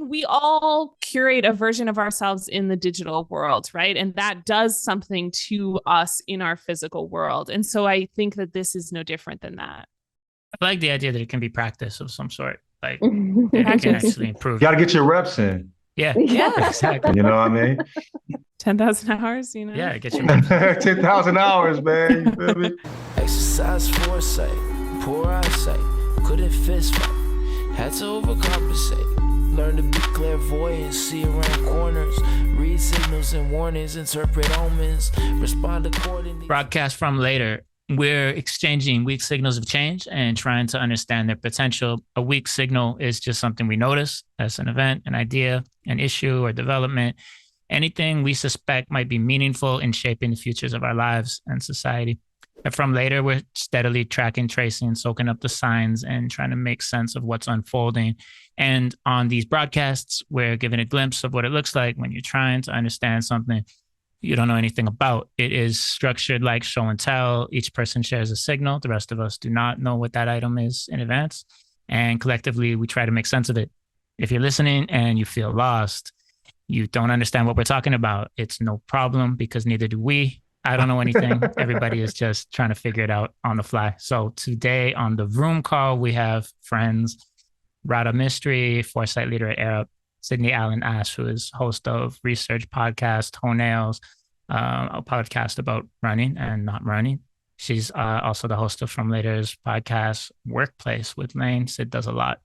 mean, we all curate a version of ourselves in the digital world, right? And that does something to us in our physical world. And so I think that this is no different than that. I like the idea that it can be practice of some sort. Like it can actually improve. You got to get your reps in. Yeah, exactly. You know what I mean? 10,000 hours, you know? Yeah, get your reps. 10,000 hours, man. You feel me? Exercise foresight, poor eyesight, couldn't fist fight, had to overcompensate. Learn to be clairvoyant, see around corners, read signals and warnings, interpret omens, respond accordingly. Broadcast from later. We're exchanging weak signals of change and trying to understand their potential. A weak signal is just something we notice as an event, an idea, an issue, or development. Anything we suspect might be meaningful in shaping the futures of our lives and society. And from later, we're steadily tracking, tracing, soaking up the signs and trying to make sense of what's unfolding. And on these broadcasts, we're giving a glimpse of what it looks like when you're trying to understand something you don't know anything about. It is structured like show and tell. Each person shares a signal. The rest of us do not know what that item is in advance. And collectively, we try to make sense of it. If you're listening and you feel lost, you don't understand what we're talking about, it's no problem because neither do we. I don't know anything. Everybody is just trying to figure it out on the fly. So today on the Room Call, we have friends, Radha Mistry, foresight leader at ERP, Sydney Allen Ash, who is host of research podcast, Toenails, a podcast about running and not running. She's also the host of From Later's podcast, Workplace with Lane. Sid does a lot.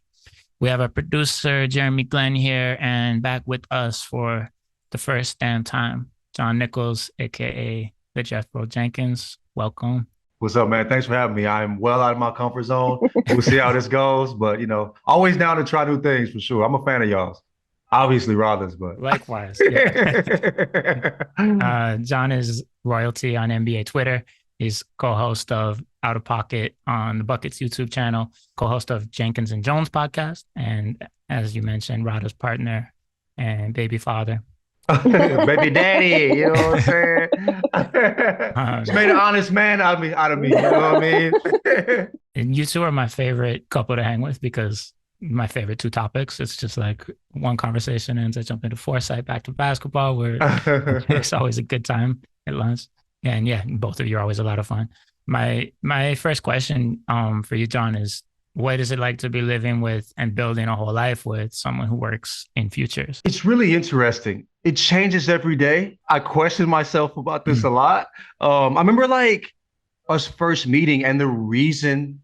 We have our producer, Jeremy Glenn here, and back with us for the first damn time, John Nichols, a.k.a. LaJethro Jenkins. Welcome. What's up, man? Thanks for having me. I'm well out of my comfort zone. We'll see how this goes, but, always down to try new things for sure. I'm a fan of y'all's. Obviously, Radha's, but likewise. Yeah. John is royalty on NBA Twitter. He's co-host of Out of Pocket on the Buckets YouTube channel, co-host of Jenkins and Jones podcast, and as you mentioned, Radha's partner and baby father. Baby daddy, you know what I'm saying? Just made an honest man out of me, you know what I mean? And you two are my favorite couple to hang with because my favorite two topics. It's just like one conversation ends, I jump into foresight, back to basketball, where it's always a good time at lunch. And yeah, both of you are always a lot of fun. My first question for you, John, is what is it like to be living with and building a whole life with someone who works in futures? It's really interesting. It changes every day. I question myself about this a lot. I remember like us first meeting, and the reason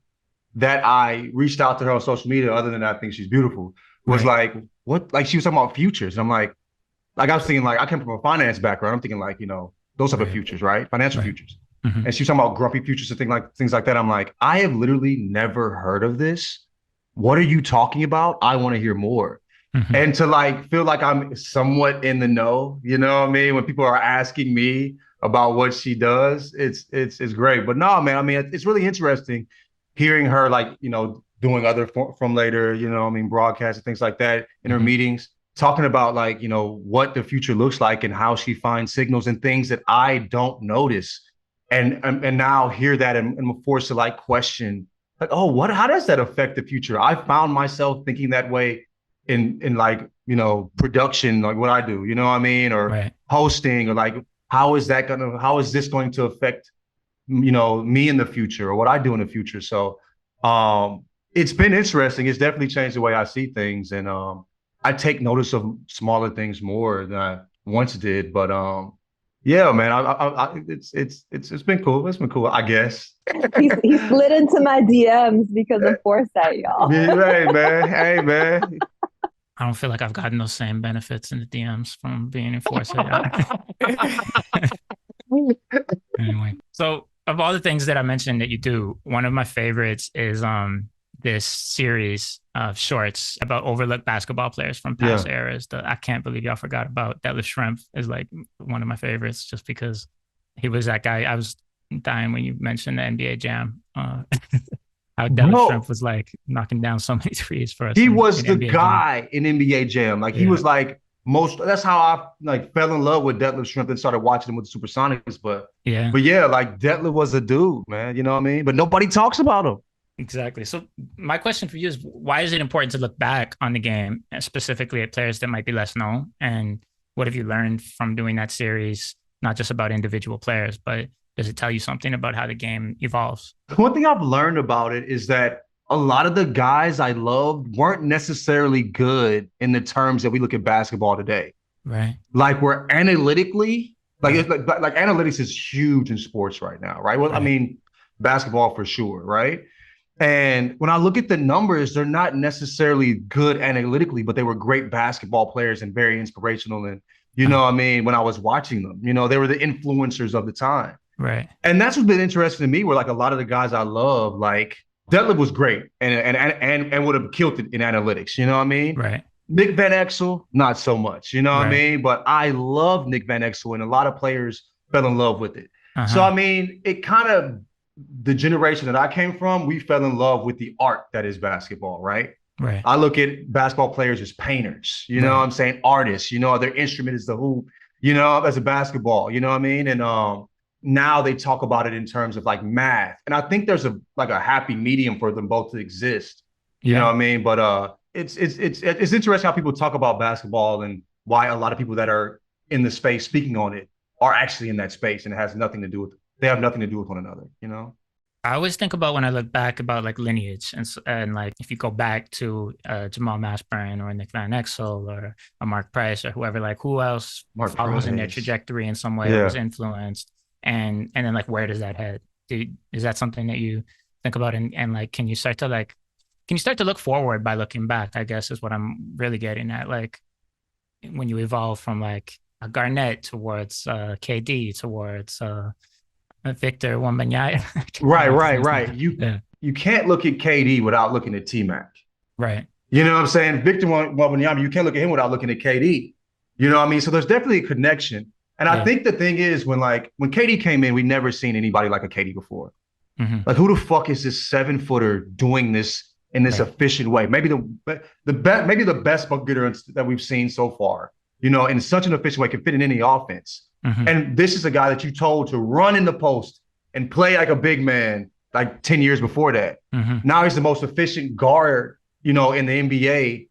that I reached out to her on social media, other than I think she's beautiful, was like, what? Like she was talking about futures. And I'm like I was thinking like, I come from a finance background. I'm thinking like, those type of futures, right? Financial futures. Mm-hmm. And she was talking about grumpy futures and things like that. I'm like, I have literally never heard of this. What are you talking about? I want to hear more. Mm-hmm. And to like feel like I'm somewhat in the know, you know what I mean? When people are asking me about what she does, it's great. But no, man, I mean, it's really interesting hearing her like, doing other from later, broadcasts and things like that in her meetings, talking about like, what the future looks like and how she finds signals and things that I don't notice. And now hear that and I'm forced to like question like, oh, how does that affect the future? I found myself thinking that way in like, production, like what I do, you know what I mean? Or hosting, or like, how is this going to affect, me in the future or what I do in the future? So it's been interesting. It's definitely changed the way I see things. And I take notice of smaller things more than I once did. But yeah, man, it's been cool. It's been cool, I guess. He slid into my DMs because of foresight, y'all. Hey, man. Hey, man. I don't feel like I've gotten those same benefits in the DMs from being in foresight. Anyway, so of all the things that I mentioned that you do, one of my favorites is this series of shorts about overlooked basketball players from past eras. I can't believe y'all forgot about Detlef Schrempf is like one of my favorites just because he was that guy. I was dying when you mentioned the NBA Jam. How Detlef Schrempf was like knocking down so many threes for us. He was the guy in NBA Jam. Like he was like that's how I like fell in love with Detlef Schrempf and started watching him with the Supersonics. But yeah, like Detlef was a dude, man. You know what I mean? But nobody talks about him. Exactly. So my question for you is, why is it important to look back on the game, specifically at players that might be less known? And what have you learned from doing that series, not just about individual players, but does it tell you something about how the game evolves? One thing I've learned about it is that a lot of the guys I loved weren't necessarily good in the terms that we look at basketball today. Right. Like we're analytically, like, Right. like analytics is huge in sports right now, right? Well, I Right. mean, basketball for sure, right? And when I look at the numbers, they're not necessarily good analytically, but they were great basketball players and very inspirational. And, you know what I mean, when I was watching them, you know, they were the influencers of the time. Right. And that's what's been interesting to me, where like a lot of the guys I love, like Detlef was great and would have killed it in analytics, you know what I mean? Right. Nick Van Exel, not so much, you know what I Right. mean? But I love Nick Van Exel, and a lot of players fell in love with it. So, Uh-huh. I mean, it kind of, the generation that I came from, we fell in love with the art that is basketball, right? Right. I look at basketball players as painters, you know Right. what I'm saying? Artists, you know, their instrument is the hoop, you know, as a basketball, you know what I mean? And now they talk about it in terms of like math. And I think there's a like a happy medium for them both to exist. You know what I mean? But it's interesting how people talk about basketball and why a lot of people that are in the space speaking on it are actually in that space, and it has nothing to do with, they have nothing to do with one another, you know? I always think about, when I look back, about like lineage, and like if you go back to Jamal Mashburn or Nick Van Exel or a Mark Price or whoever, like who else Mark follows in their Price. trajectory in some way, or was influenced, and then like where does that head? Is that something that you think about, and like can you start to look forward by looking back, I guess is what I'm really getting at, like when you evolve from like a Garnett towards KD towards Victor Wembanyama. Right. Yeah. You can't look at KD without looking at T-Mac. Right. You know what I'm saying? Victor Wembanyama, you can't look at him without looking at KD. You know what I mean? So there's definitely a connection. And I think the thing is, when KD came in, we never seen anybody like a KD before. Mm-hmm. Like, who the fuck is this 7-footer doing this in this efficient way? Maybe the best bucket getter that we've seen so far, you know, in such an efficient way, can fit in any offense. Mm-hmm. And this is a guy that you told to run in the post and play like a big man like 10 years before that. Mm-hmm. Now he's the most efficient guard, you know, in the NBA,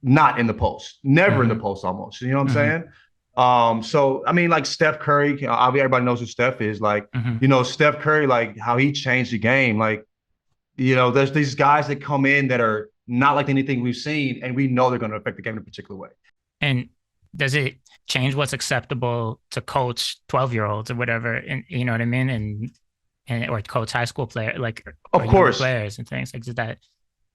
not in the post, never in the post almost. You know what I'm saying? So, I mean, like Steph Curry, everybody knows who Steph is. Like, you know, Steph Curry, like how he changed the game. Like, you know, there's these guys that come in that are not like anything we've seen, and we know they're going to affect the game in a particular way. And does it change what's acceptable to coach 12-year-olds or whatever? And you know what I mean? And or coach high school player, like, of course, players and things like that.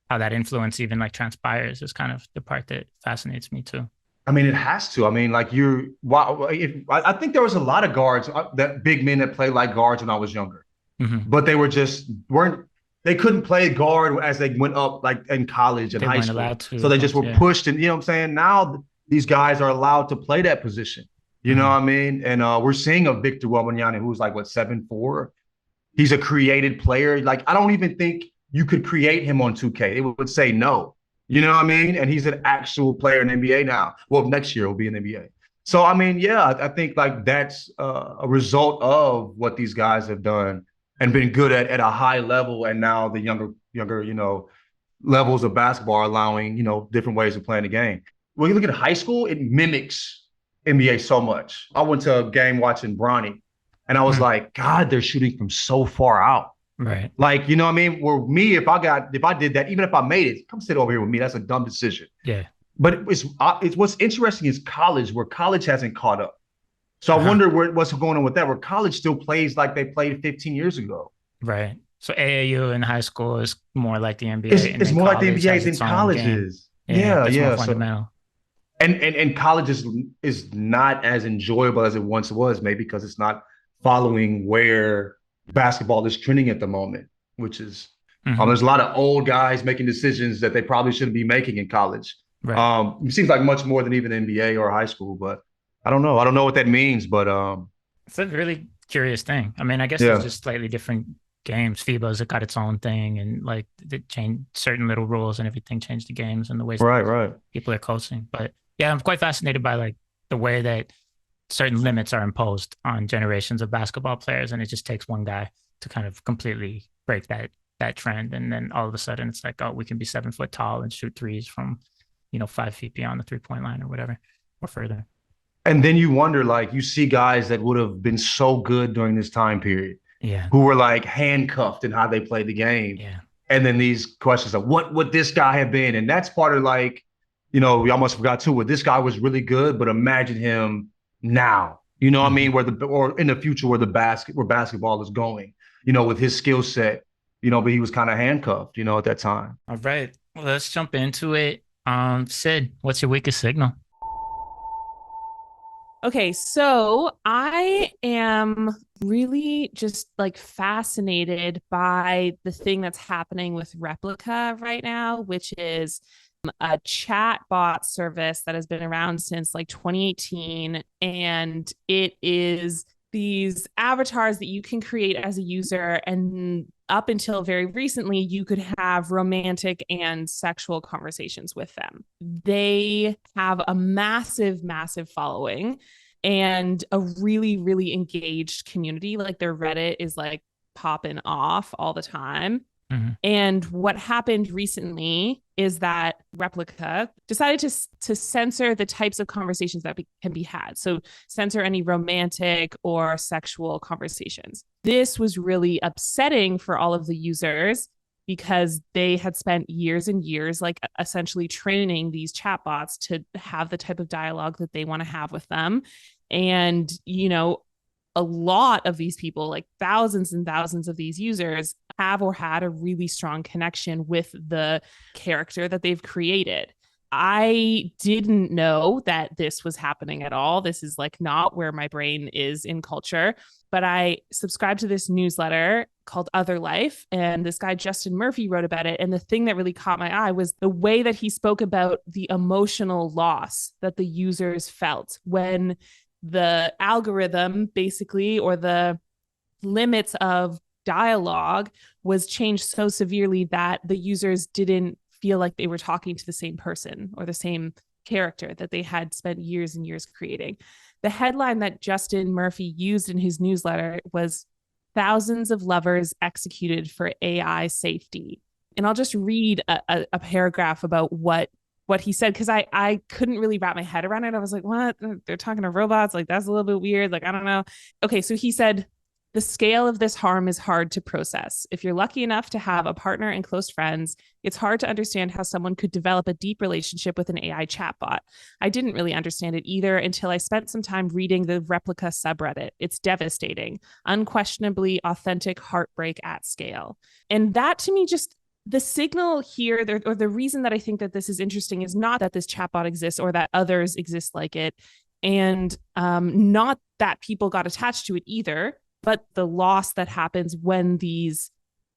How that influence even like transpires is kind of the part that fascinates me too. I mean, it has to. I mean, like I think there was a lot of guards, that big men that played like guards when I was younger, but they they couldn't play guard as they went up, like in college and high school. So they just were pushed, and you know what I'm saying? Now these guys are allowed to play that position. You know what I mean? And we're seeing a Victor Wembanyama who's like, what, 7'4"? He's a created player. Like, I don't even think you could create him on 2K. It would say no. You know what I mean? And he's an actual player in the NBA now. Well, next year he'll be in the NBA. So, I mean, yeah, I think like that's a result of what these guys have done and been good at a high level. And now the younger, you know, levels of basketball are allowing, you know, different ways of playing the game. When you look at high school, it mimics NBA so much. I went to a game watching Bronny, and I was like, God, they're shooting from so far out. Right. Like, you know what I mean? Where me, if I did that, even if I made it, come sit over here with me. That's a dumb decision. Yeah. But it's what's interesting is college, where college hasn't caught up. So I wonder what's going on with that, where college still plays like they played 15 years ago. Right. So AAU in high school is more like the NBA. It's more like the NBA than college is. Yeah. More fundamental. And college is not as enjoyable as it once was, maybe because it's not following where basketball is trending at the moment, which is there's a lot of old guys making decisions that they probably shouldn't be making in college. Right. It seems like much more than even NBA or high school, but I don't know. I don't know what that means, but it's a really curious thing. I mean, I guess it's just slightly different games. FIBA's got its own thing, and like they changed certain little rules and everything, changed the games and the ways people are coaching. But yeah, I'm quite fascinated by like the way that certain limits are imposed on generations of basketball players, and it just takes one guy to kind of completely break that that trend. And then all of a sudden it's like, oh, we can be 7 foot tall and shoot threes from, 5 feet beyond the 3-point line or whatever, or further. And then you wonder, like, you see guys that would have been so good during this time period, Yeah. who were like handcuffed in how they played the game. Yeah. And then these questions of what would this guy have been? And that's part of like, we almost forgot too, where this guy was really good, but imagine him now, what I mean? Or in the future where basketball is going, with his skill set, but he was kind of handcuffed, at that time. All right. Well, let's jump into it. Sid, what's your weakest signal? Okay, so I am really just like fascinated by the thing that's happening with Replika right now, which is a chatbot service that has been around since like 2018. And it is these avatars that you can create as a user. And up until very recently, you could have romantic and sexual conversations with them. They have a massive, massive following and a really, really engaged community. Like their Reddit is like popping off all the time. Mm-hmm. And what happened recently is that Replika decided to censor the types of conversations that can be had. So censor any romantic or sexual conversations. This was really upsetting for all of the users because they had spent years and years like essentially training these chatbots to have the type of dialogue that they want to have with them. And, a lot of these people, like thousands and thousands of these users, have or had a really strong connection with the character that they've created. I didn't know that this was happening at all. This is like not where my brain is in culture, but I subscribed to this newsletter called Other Life. And this guy, Justin Murphy, wrote about it. And the thing that really caught my eye was the way that he spoke about the emotional loss that the users felt when the algorithm basically, or the limits of dialogue was changed so severely that the users didn't feel like they were talking to the same person or the same character that they had spent years and years creating. The headline that Justin Murphy used in his newsletter was "Thousands of Lovers Executed for AI Safety." And I'll just read a paragraph about what he said, because I couldn't really wrap my head around it. I was like, what? They're talking to robots? Like, that's a little bit weird. Like, I don't know. Okay, so he said, "The scale of this harm is hard to process. If you're lucky enough to have a partner and close friends, it's hard to understand how someone could develop a deep relationship with an AI chatbot. I didn't really understand it either until I spent some time reading the Replika subreddit. It's devastating, unquestionably authentic heartbreak at scale." And that to me, just the signal here, or the reason that I think that this is interesting, is not that this chatbot exists or that others exist like it, and not that people got attached to it either, but the loss that happens when these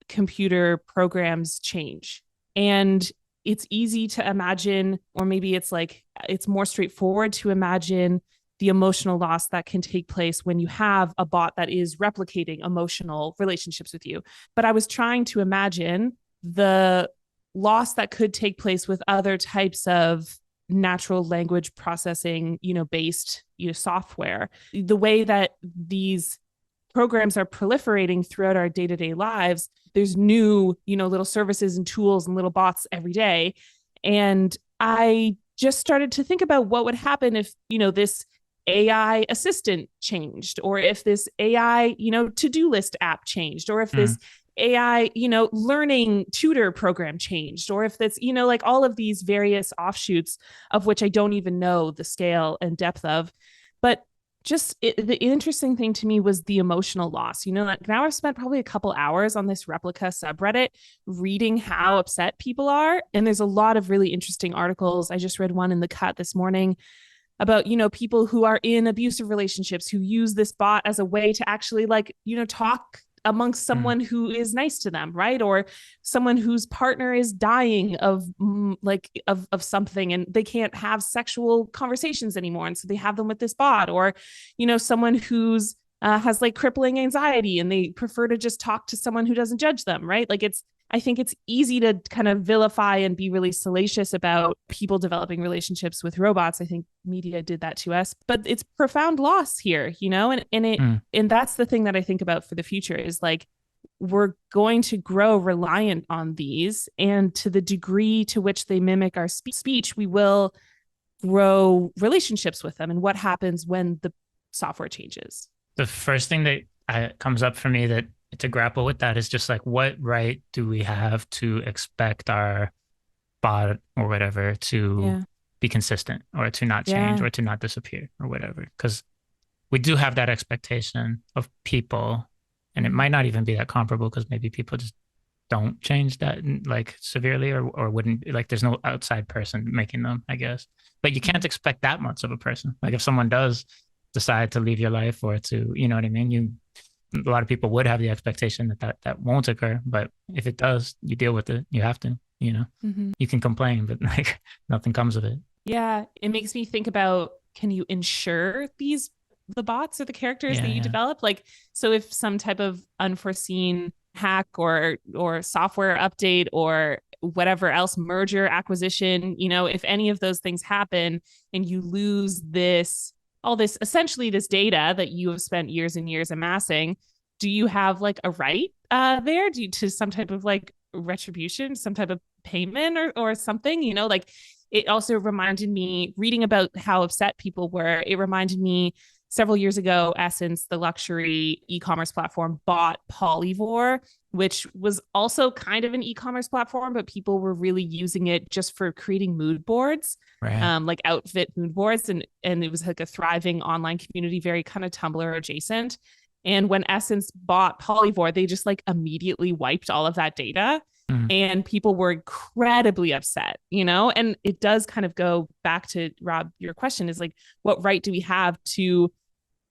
computer programs change. And it's easy to imagine, or maybe it's like, it's more straightforward to imagine the emotional loss that can take place when you have a bot that is replicating emotional relationships with you. But I was trying to imagine the loss that could take place with other types of natural language processing, based, software. The way that these programs are proliferating throughout our day-to-day lives, there's new, little services and tools and little bots every day. And I just started to think about what would happen if, this AI assistant changed, or if this AI, to-do list app changed, or if this AI, learning tutor program changed, or if that's, like all of these various offshoots of which I don't even know the scale and depth of. But just the interesting thing to me was the emotional loss. Like now I've spent probably a couple hours on this Replika subreddit reading how upset people are. And there's a lot of really interesting articles. I just read one in The Cut this morning about, people who are in abusive relationships who use this bot as a way to actually talk amongst someone who is nice to them, right? Or someone whose partner is dying of something and they can't have sexual conversations anymore. And so they have them with this bot, or, someone who's has like crippling anxiety and they prefer to just talk to someone who doesn't judge them, right? Like I think it's easy to kind of vilify and be really salacious about people developing relationships with robots. I think media did that to us, but it's profound loss here, and that's the thing that I think about for the future is like, we're going to grow reliant on these. And to the degree to which they mimic our speech, we will grow relationships with them. And what happens when the software changes? The first thing that comes up for me that to grapple with that is just like, what right do we have to expect our bot or whatever to be consistent or to not change or to not disappear or whatever? Because we do have that expectation of people, and it might not even be that comparable because maybe people just don't change that like severely or wouldn't, like there's no outside person making them, I guess. But you can't expect that much of a person. Like if someone does decide to leave your life or to, you know what I mean? A lot of people would have the expectation that won't occur, but if it does, you deal with it. You have to, you know, you can complain, but like nothing comes of it. Yeah. It makes me think about, can you insure the bots or the characters that you develop? Like, so if some type of unforeseen hack or software update or whatever else, merger, acquisition, you know, if any of those things happen and you lose essentially this data that you have spent years and years amassing, do you have like a right there to some type of like retribution, some type of payment or something, you know? Like, it also reminded me, reading about how upset people were, it reminded me several years ago, Essence, the luxury e-commerce platform, bought Polyvore, which was also kind of an e-commerce platform, but people were really using it just for creating mood boards, right. Like outfit mood boards. And it was like a thriving online community, very kind of Tumblr adjacent. And when Essence bought Polyvore, they just like immediately wiped all of that data. And people were incredibly upset, you know? And it does kind of go back to, Rob, your question is like, what right do we have to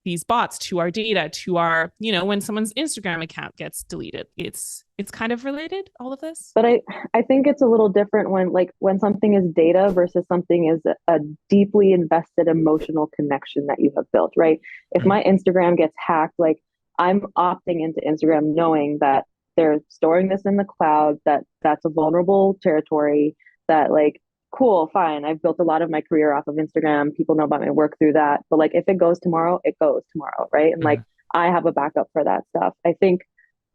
these bots, to our data, to our, you know, when someone's Instagram account gets deleted? It's kind of related, all of this. But I think it's a little different when something is data versus something is a deeply invested emotional connection that you have built, right? If my Instagram gets hacked, like I'm opting into Instagram knowing that they're storing this in the cloud, that's a vulnerable territory, that like, cool, fine. I've built a lot of my career off of Instagram. People know about my work through that. But like, if it goes tomorrow, it goes tomorrow, right? And like, I have a backup for that stuff. I think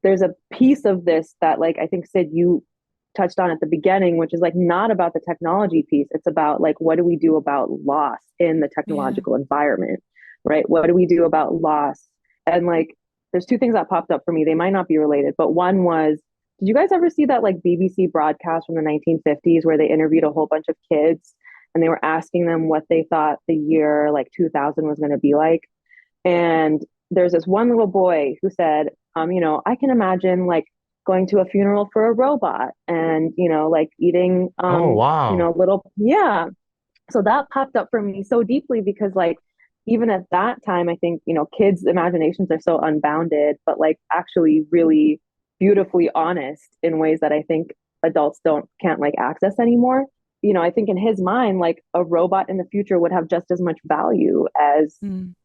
there's a piece of this that like, I think, Sid, you touched on at the beginning, which is like not about the technology piece. It's about like, what do we do about loss in the technological environment, right? What do we do about loss? And like, there's two things that popped up for me. They might not be related, but one was, did you guys ever see that like BBC broadcast from the 1950s where they interviewed a whole bunch of kids and they were asking them what they thought the year like 2000 was going to be like? And there's this one little boy who said, you know, I can imagine like going to a funeral for a robot and, you know, like eating, oh, wow. you know, So that popped up for me so deeply because like, even at that time, I think, you know, kids' imaginations are so unbounded, but like actually really beautifully honest in ways that I think adults can't like access anymore. You know, I think in his mind, like a robot in the future would have just as much value as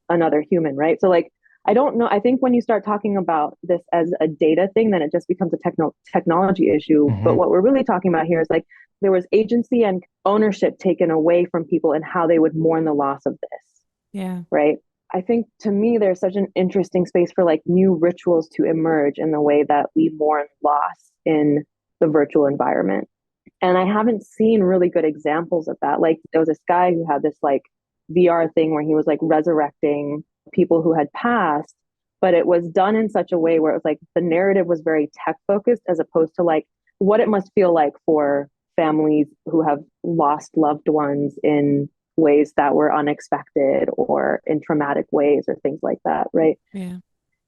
another human, right? So like, I don't know. I think when you start talking about this as a data thing, then it just becomes a technology issue. But what we're really talking about here is like, there was agency and ownership taken away from people and how they would mourn the loss of this. Yeah. Right. I think to me, there's such an interesting space for like new rituals to emerge in the way that we mourn loss in the virtual environment. And I haven't seen really good examples of that. Like there was this guy who had this like VR thing where he was like resurrecting people who had passed, but it was done in such a way where it was like the narrative was very tech focused as opposed to like what it must feel like for families who have lost loved ones in ways that were unexpected or in traumatic ways or things like that, right?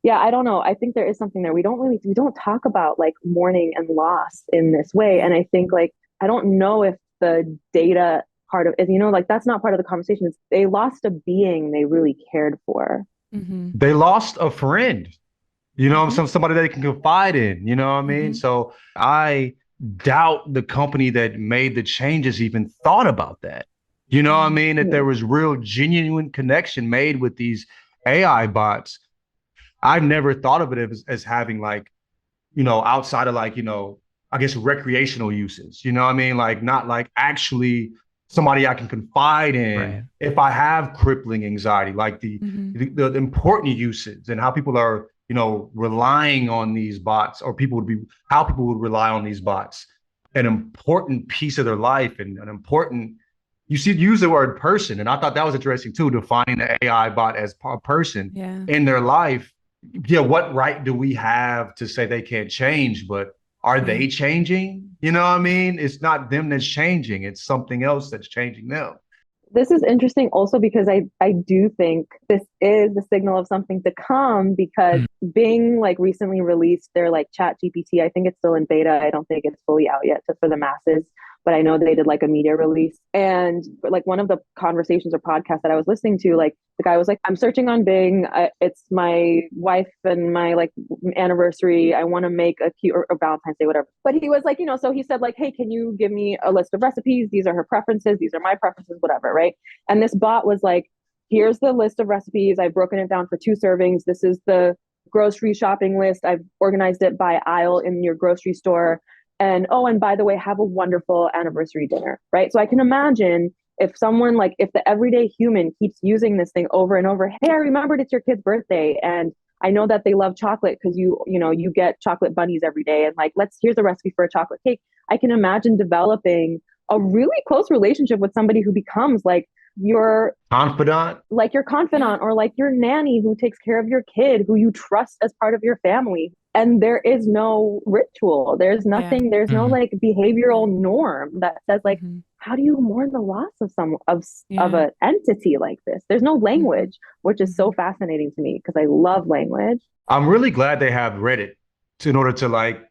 Yeah, I don't know. I think there is something there. We don't talk about like mourning and loss in this way. And I think like, I don't know if the data part of it, you know, like that's not part of the conversation. It's, they lost a being they really cared for. They lost a friend, you know, somebody they can confide in, you know what I mean? So I doubt the company that made the changes even thought about that. You know what I mean? That there was real genuine connection made with these AI bots. I've never thought of it as having like, you know, outside of like, you know, I guess recreational uses, you know what I mean? Like not like actually somebody I can confide in if I have crippling anxiety, like the important uses and how people are relying on these bots, or how people would rely on these bots, an important piece of their life, and an important, you should use the word person. And I thought that was interesting too, defining the AI bot as a person in their life. Yeah, what right do we have to say they can't change? But are they changing? You know what I mean? It's not them that's changing. It's something else that's changing them. This is interesting also because I do think this is the signal of something to come, because Bing like recently released their like chat GPT. I think it's still in beta. I don't think it's fully out yet for the masses, but I know they did like a media release. And like one of the conversations or podcasts that I was listening to, like the guy was like, I'm searching on Bing. It's my wife and my like anniversary. I want to make a cute or Valentine's Day, whatever. But he was like, so he said like, hey, can you give me a list of recipes? These are her preferences. These are my preferences, whatever. Right. And this bot was like, here's the list of recipes. I've broken it down for 2 servings. This is the grocery shopping list. I've organized it by aisle in your grocery store. And and by the way, have a wonderful anniversary dinner, right? So I can imagine if the everyday human keeps using this thing over and over, hey, I remembered it's your kid's birthday, and I know that they love chocolate because you get chocolate bunnies every day, and like, here's a recipe for a chocolate cake. I can imagine developing a really close relationship with somebody who becomes like your confidant, or like your nanny who takes care of your kid, who you trust as part of your family. And there is no ritual. There's nothing. There's no like behavioral norm that says like, how do you mourn the loss of an entity like this? There's no language, which is so fascinating to me because I love language. I'm really glad they have Reddit in order to like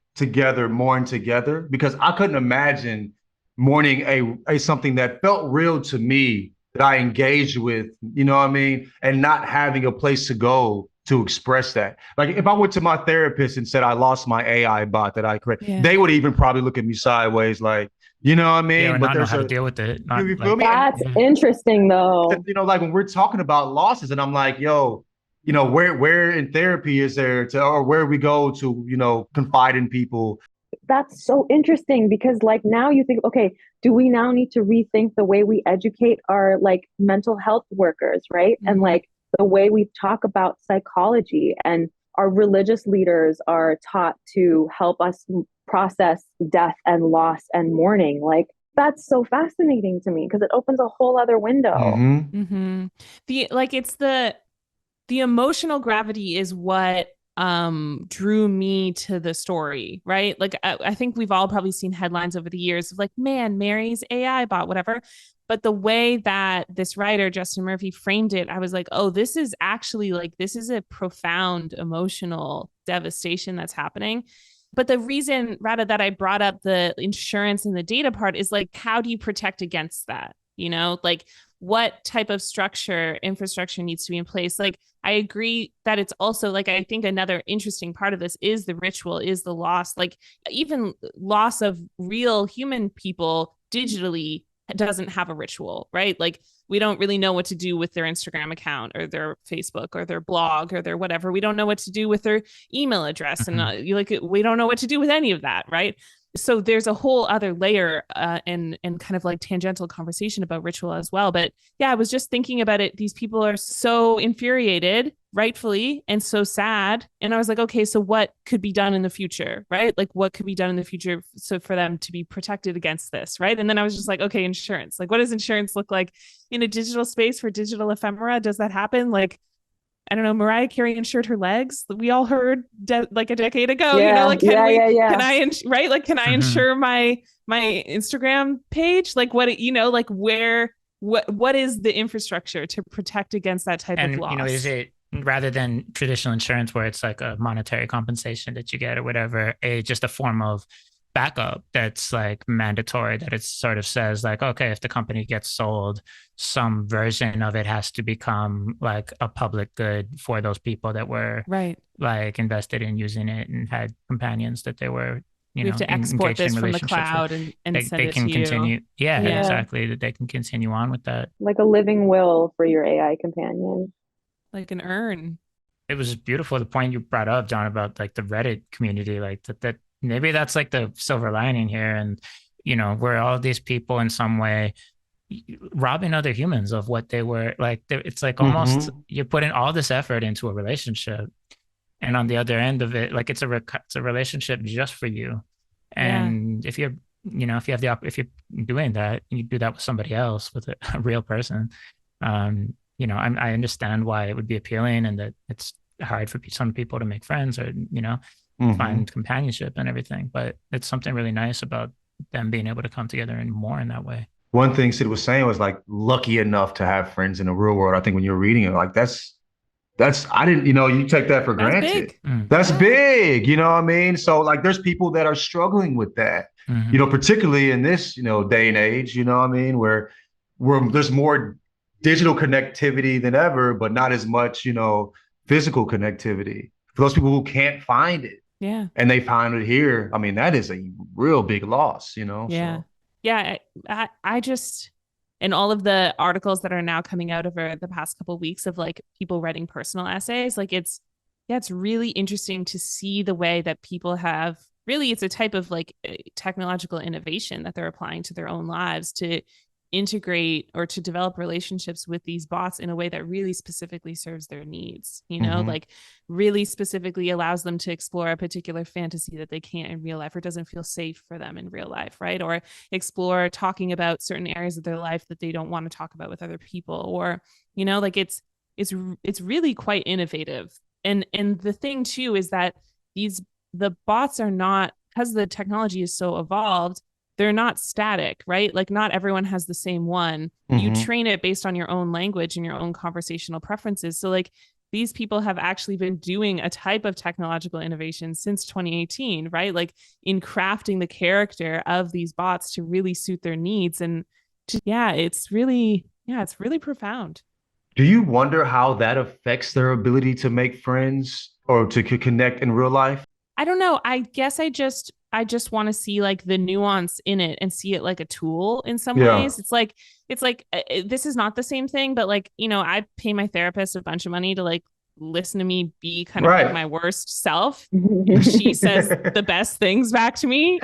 mourn together, because I couldn't imagine mourning a something that felt real to me, that I engaged with, you know what I mean, and not having a place to go to express that. Like if I went to my therapist and said I lost my AI bot that I created, they would even probably look at me sideways, like, you know what I mean? Yeah, but not know how to deal with it. You feel me? That's interesting though. Like when we're talking about losses, and I'm like, where in therapy is there or where we go to, confide in people? That's so interesting, because like now you think, okay, do we now need to rethink the way we educate our like mental health workers, right? And like the way we talk about psychology, and our religious leaders are taught to help us process death and loss and mourning. Like that's so fascinating to me because it opens a whole other window. The emotional gravity is what drew me to the story, right? Like I think we've all probably seen headlines over the years of like, man marries AI bot, whatever. But the way that this writer, Justin Murphy, framed it, I was like, oh, this is actually like, this is a profound emotional devastation that's happening. But the reason, Radha, that I brought up the insurance and the data part is like, how do you protect against that? Like what type of infrastructure needs to be in place? Like, I agree that it's also like, I think another interesting part of this is the ritual, is the loss, like even loss of real human people digitally doesn't have a ritual, right? Like we don't really know what to do with their Instagram account or their Facebook or their blog or their whatever. We don't know what to do with their email address. And we don't know what to do with any of that, right? So there's a whole other layer and kind of like tangential conversation about ritual as well. But yeah, I was just thinking about it. These people are so infuriated, rightfully, and so sad. And I was like, okay, so what could be done in the future, right? Like what could be done in the future so for them to be protected against this, right? And then I was just like, okay, insurance. Like what does insurance look like in a digital space for digital ephemera? Does that happen? Like, I don't know, Mariah Carey insured her legs. We all heard like a decade ago, like, can I, right? Like, can I insure my Instagram page? Like what is the infrastructure to protect against that type of loss? Is it rather than traditional insurance where it's like a monetary compensation that you get or whatever, just a form of backup that's like mandatory, that it sort of says like, okay, if the company gets sold, some version of it has to become like a public good for those people that were like invested in using it and had companions that they were, we have to export this from the cloud and send it to continue. You. Exactly. That they can continue on with that. Like a living will for your AI companion. Like an urn. It was beautiful. The point you brought up, John, about like the Reddit community, like that maybe that's like the silver lining here. And, where all these people in some way robbing other humans of what they were like. It's like almost you put in all this effort into a relationship And on the other end of it, like it's a relationship just for you. And if you're, if you have if you're doing that, you do that with somebody else, with a real person. I understand why it would be appealing, and that it's hard for some people to make friends or, find companionship and everything. But it's something really nice about them being able to come together and more in that way. One thing Sid was saying was like lucky enough to have friends in the real world. I think when you're reading it, like I didn't, you take that for granted. Big. That's big, you know what I mean? So like there's people that are struggling with that, particularly in this, day and age, you know what I mean? Where there's more digital connectivity than ever, but not as much, physical connectivity. For those people who can't find it. Yeah. And they find it here. I mean, that is a real big loss, Yeah. So. Yeah. I just, and all of the articles that are now coming out over the past couple of weeks of like people writing personal essays, like it's really interesting to see the way that people have really, it's a type of like technological innovation that they're applying to their own lives to integrate or to develop relationships with these bots in a way that really specifically serves their needs, like really specifically allows them to explore a particular fantasy that they can't in real life or doesn't feel safe for them in real life, right? Or explore talking about certain areas of their life that they don't want to talk about with other people, or like it's really quite innovative. And the thing too is that the bots are not, because the technology is so evolved, they're not static, right? Like not everyone has the same one. You train it based on your own language and your own conversational preferences. So like these people have actually been doing a type of technological innovation since 2018, right? Like in crafting the character of these bots to really suit their needs. And it's really profound. Do you wonder how that affects their ability to make friends or to connect in real life? I don't know. I guess I just want to see like the nuance in it and see it like a tool in some ways. It's like this is not the same thing, but like, I pay my therapist a bunch of money to like listen to me be kind of like my worst self. She says the best things back to me,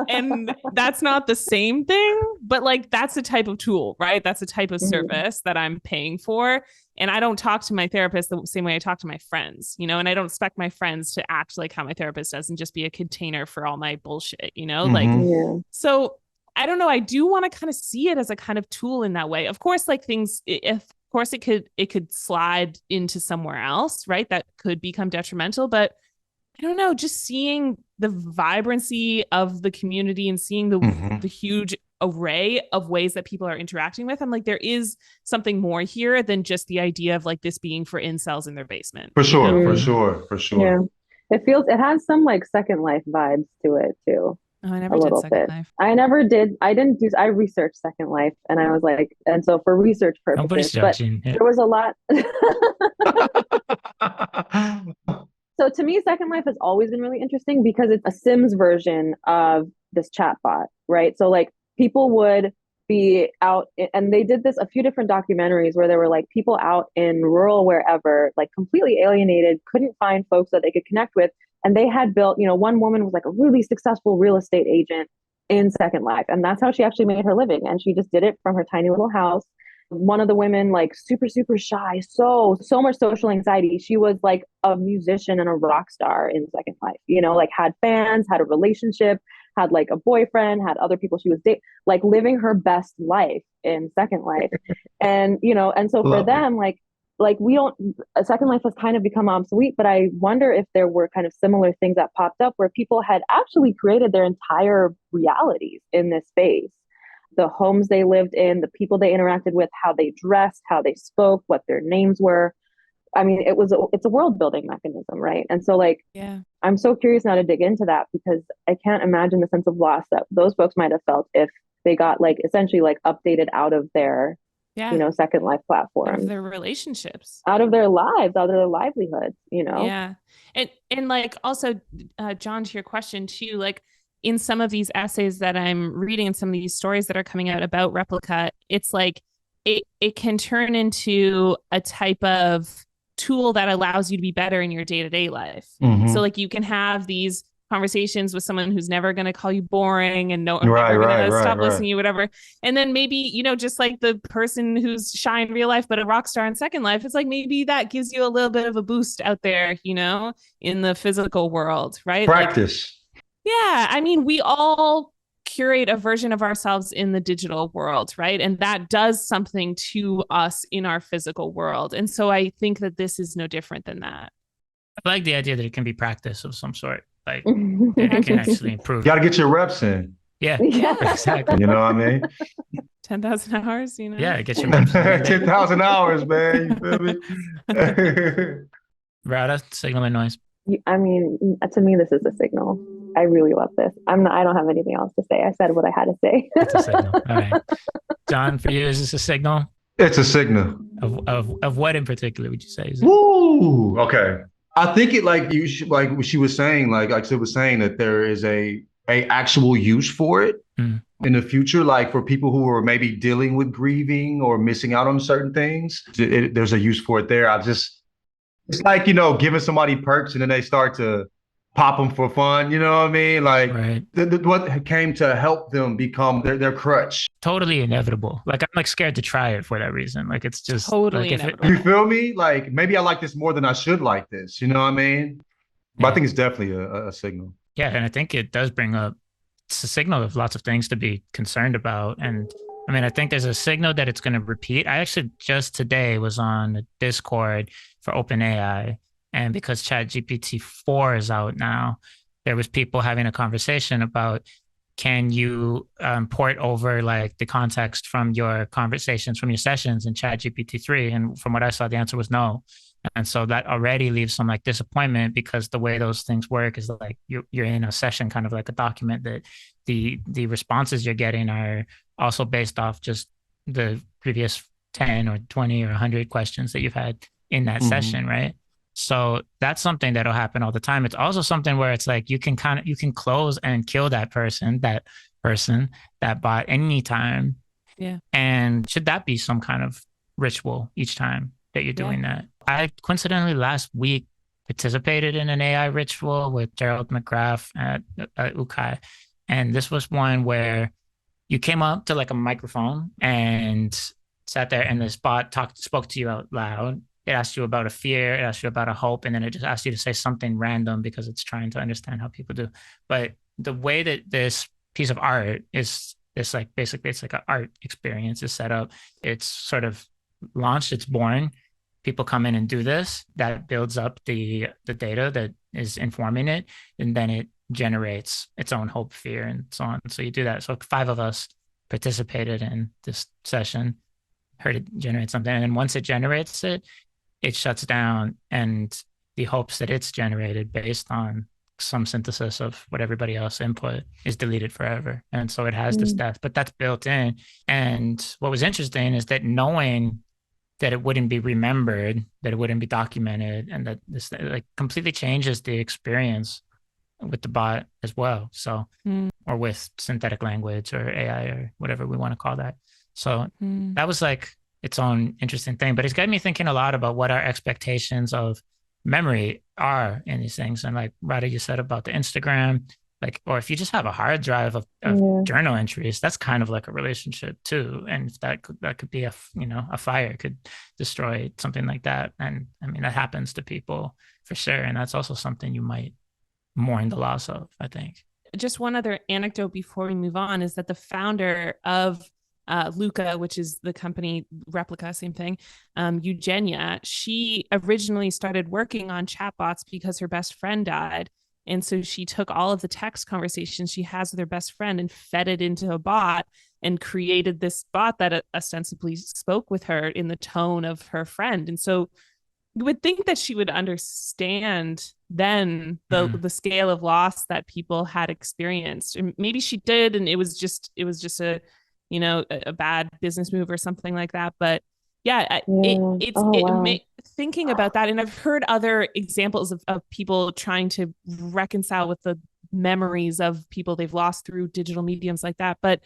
and that's not the same thing, but like that's a type of tool, right? That's a type of service that I'm paying for. And I don't talk to my therapist the same way I talk to my friends, and I don't expect my friends to act like how my therapist does and just be a container for all my bullshit, So I don't know. I do want to kind of see it as a kind of tool in that way. Of course, like it could slide into somewhere else, right? That could become detrimental, but I don't know, just seeing the vibrancy of the community and seeing the huge array of ways that people are interacting with, I'm like, there is something more here than just the idea of like this being for incels in their basement. For sure. Yeah. It has some like Second Life vibes to it too. Oh, I never did Second Life. I researched Second Life, and I was like, and so for research purposes, but there was a lot. So to me, Second Life has always been really interesting because it's a Sims version of this chatbot, right? So like people would be out, and they did this a few different documentaries where there were like people out in rural wherever, like completely alienated, couldn't find folks that they could connect with. And they had built, one woman was like a really successful real estate agent in Second Life. And that's how she actually made her living. And she just did it from her tiny little house. One of the women, like super, super shy, so much social anxiety. She was like a musician and a rock star in Second Life, like had fans, had a relationship, had like a boyfriend, had other people she was dating, like living her best life in Second Life. And, and so for them, like we don't, Second Life has kind of become obsolete, but I wonder if there were kind of similar things that popped up where people had actually created their entire realities in this space. The homes they lived in, the people they interacted with, how they dressed, how they spoke, what their names were. I mean, it's a world building mechanism, right? And so like, I'm so curious now to dig into that because I can't imagine the sense of loss that those folks might have felt if they got like essentially like updated out of their Second Life platform, out of their relationships, out of their lives, out of their livelihoods, Yeah. And like also, John, to your question too, like in some of these essays that I'm reading and some of these stories that are coming out about Replika, it's like it can turn into a type of tool that allows you to be better in your day-to-day life. So like you can have these conversations with someone who's never going to call you boring and never Right, going right, to right, stop listening right. to you, whatever. And then maybe, you know, just like the person who's shy in real life, but a rock star in Second Life, it's like maybe that gives you a little bit of a boost out there, you know, in the physical world, right? Like, Practice. yeah, I mean, we all curate a version of ourselves in the digital world, right? And that does something to us in our physical world. And so I think that this is no different than that. I like the idea that it can be practice of some sort. Like it can actually improve. Got to get your reps in. Yeah, Yeah. exactly. You know what I mean? 10,000 hours, you know? Yeah, get your reps in. 10,000 hours, man. You feel me? Radha, signal and noise. I mean, to me, this is a signal. I really love this. I don't have anything else to say. I said what I had to say. It's a signal. All right. John, for you, is this a signal? It's a signal. Of what in particular would you say? Is it? Woo! Okay. I think it like you should, like she was saying, like Sid was saying, that there is a actual use for it in the future, like for people who are maybe dealing with grieving or missing out on certain things. There's a use for it there. It's like, you know, giving somebody perks and then they start to pop them for fun. You know what I mean? Like Right. what came to help them become their crutch. Totally inevitable. Like I'm like scared to try it for that reason. Like it's just Totally like inevitable. You feel me? Like maybe I like this more than I should like this. You know what I mean? But I think it's definitely a signal. Yeah, and I think it does bring up, it's a signal of lots of things to be concerned about. And I mean, I think there's a signal that it's going to repeat. I actually just today was on the Discord for OpenAI, and because ChatGPT 4 is out now, there was people having a conversation about, can you port over like the context from your conversations, from your sessions in ChatGPT 3? And from what I saw, the answer was no. And so that already leaves some like disappointment, because the way those things work is like you're in a session, kind of like a document, that the responses you're getting are also based off just the previous 10 or 20 or 100 questions that you've had in that session, right? So that's something that'll happen all the time. It's also something where it's like you can close and kill that person, that bot anytime. Yeah. And should that be some kind of ritual each time that you're doing that? I coincidentally last week participated in an AI ritual with Gerald McGrath at UCAI. And this was one where you came up to like a microphone and sat there, and this bot spoke to you out loud. It asked you about a fear, it asked you about a hope, and then it just asked you to say something random because it's trying to understand how people do. But the way that this piece of art is, it's like basically it's like an art experience is set up. It's sort of launched, it's born. People come in and do this. That builds up the data that is informing it, and then it generates its own hope, fear, and so on. So you do that. So 5 of us participated in this session, heard it generate something, and then once it generates it, it shuts down, and the hopes that it's generated based on some synthesis of what everybody else input is deleted forever. And so it has this death, but that's built in. And what was interesting is that knowing that it wouldn't be remembered, that it wouldn't be documented, and that this like completely changes the experience with the bot as well. So, or with synthetic language or AI or whatever we want to call that. So that was like its own interesting thing, but it's got me thinking a lot about what our expectations of memory are in these things. And like Radha, you said about the Instagram, like, or if you just have a hard drive of journal entries, that's kind of like a relationship too. And that could be a fire could destroy something like that. And I mean, that happens to people for sure. And that's also something you might mourn the loss of, I think. Just one other anecdote before we move on is that the founder of Luca, which is the company Replika, same thing, Eugenia, she originally started working on chatbots because her best friend died. And so she took all of the text conversations she has with her best friend and fed it into a bot and created this bot that ostensibly spoke with her in the tone of her friend. And so you would think that she would understand then the scale of loss that people had experienced. And maybe she did, and it was just a a bad business move or something like that. But thinking about that, and I've heard other examples of people trying to reconcile with the memories of people they've lost through digital mediums like that. But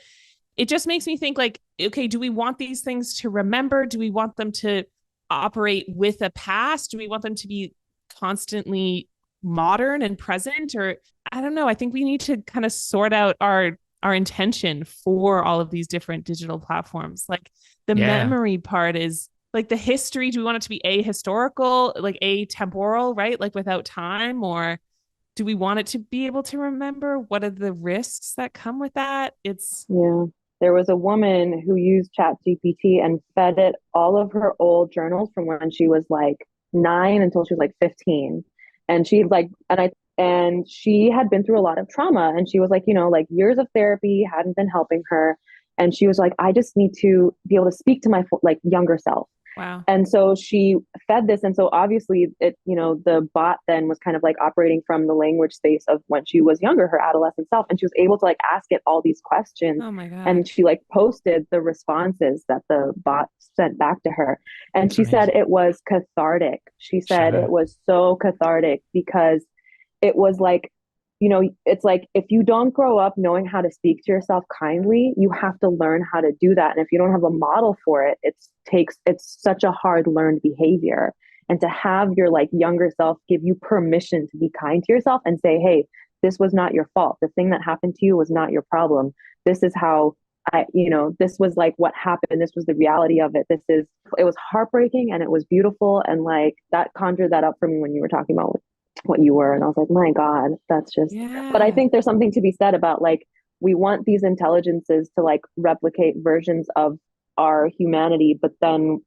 it just makes me think like, okay, do we want these things to remember? Do we want them to operate with a past? Do we want them to be constantly modern and present, or I don't know. I think we need to kind of sort out our intention for all of these different digital platforms. Like the memory part is like the history. Do we want it to be ahistorical, like atemporal, right? Like without time, or do we want it to be able to remember? What are the risks that come with that? Yeah. There was a woman who used ChatGPT and fed it all of her old journals from when she was like 9 until she was like 15. And she like, and she had been through a lot of trauma, and she was like, like years of therapy hadn't been helping her. And she was like, I just need to be able to speak to my like younger self. Wow. And so she fed this. And so obviously the bot then was kind of like operating from the language space of when she was younger, her adolescent self. And she was able to like ask it all these questions. Oh my God. And she like posted the responses that the bot sent back to her. And she said it was cathartic. She said it was so cathartic because it was like, it's like if you don't grow up knowing how to speak to yourself kindly, you have to learn how to do that. And if you don't have a model for it, it's such a hard learned behavior. And to have your like younger self give you permission to be kind to yourself and say, hey, this was not your fault. The thing that happened to you was not your problem. This is how this was like what happened. This was the reality of it. It was heartbreaking and it was beautiful. And like that conjured that up for me when you were talking about what you were. And I was like, my God, that's just, but I think there's something to be said about like, we want these intelligences to like replicate versions of our humanity, but then,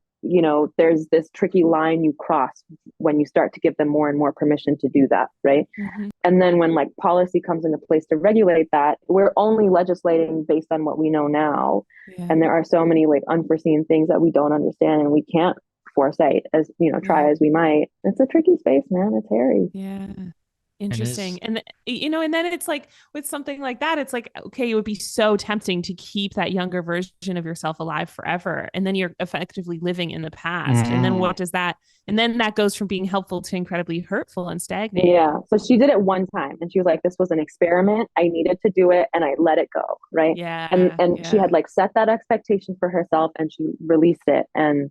there's this tricky line you cross when you start to give them more and more permission to do that. Right. Mm-hmm. And then when like policy comes into place to regulate that, we're only legislating based on what we know now. Yeah. And there are so many like unforeseen things that we don't understand and we can't foresight as try as we might. It's a tricky space, man. It's hairy. Yeah, interesting. And and then it's like with something like that, it's like, okay, it would be so tempting to keep that younger version of yourself alive forever, and then you're effectively living in the past. And then what does that, and then that goes from being helpful to incredibly hurtful and stagnating. Yeah, so she did it one time and she was like, this was an experiment, I needed to do it, and I let it go. Right. Yeah. And she had like set that expectation for herself and she released it. And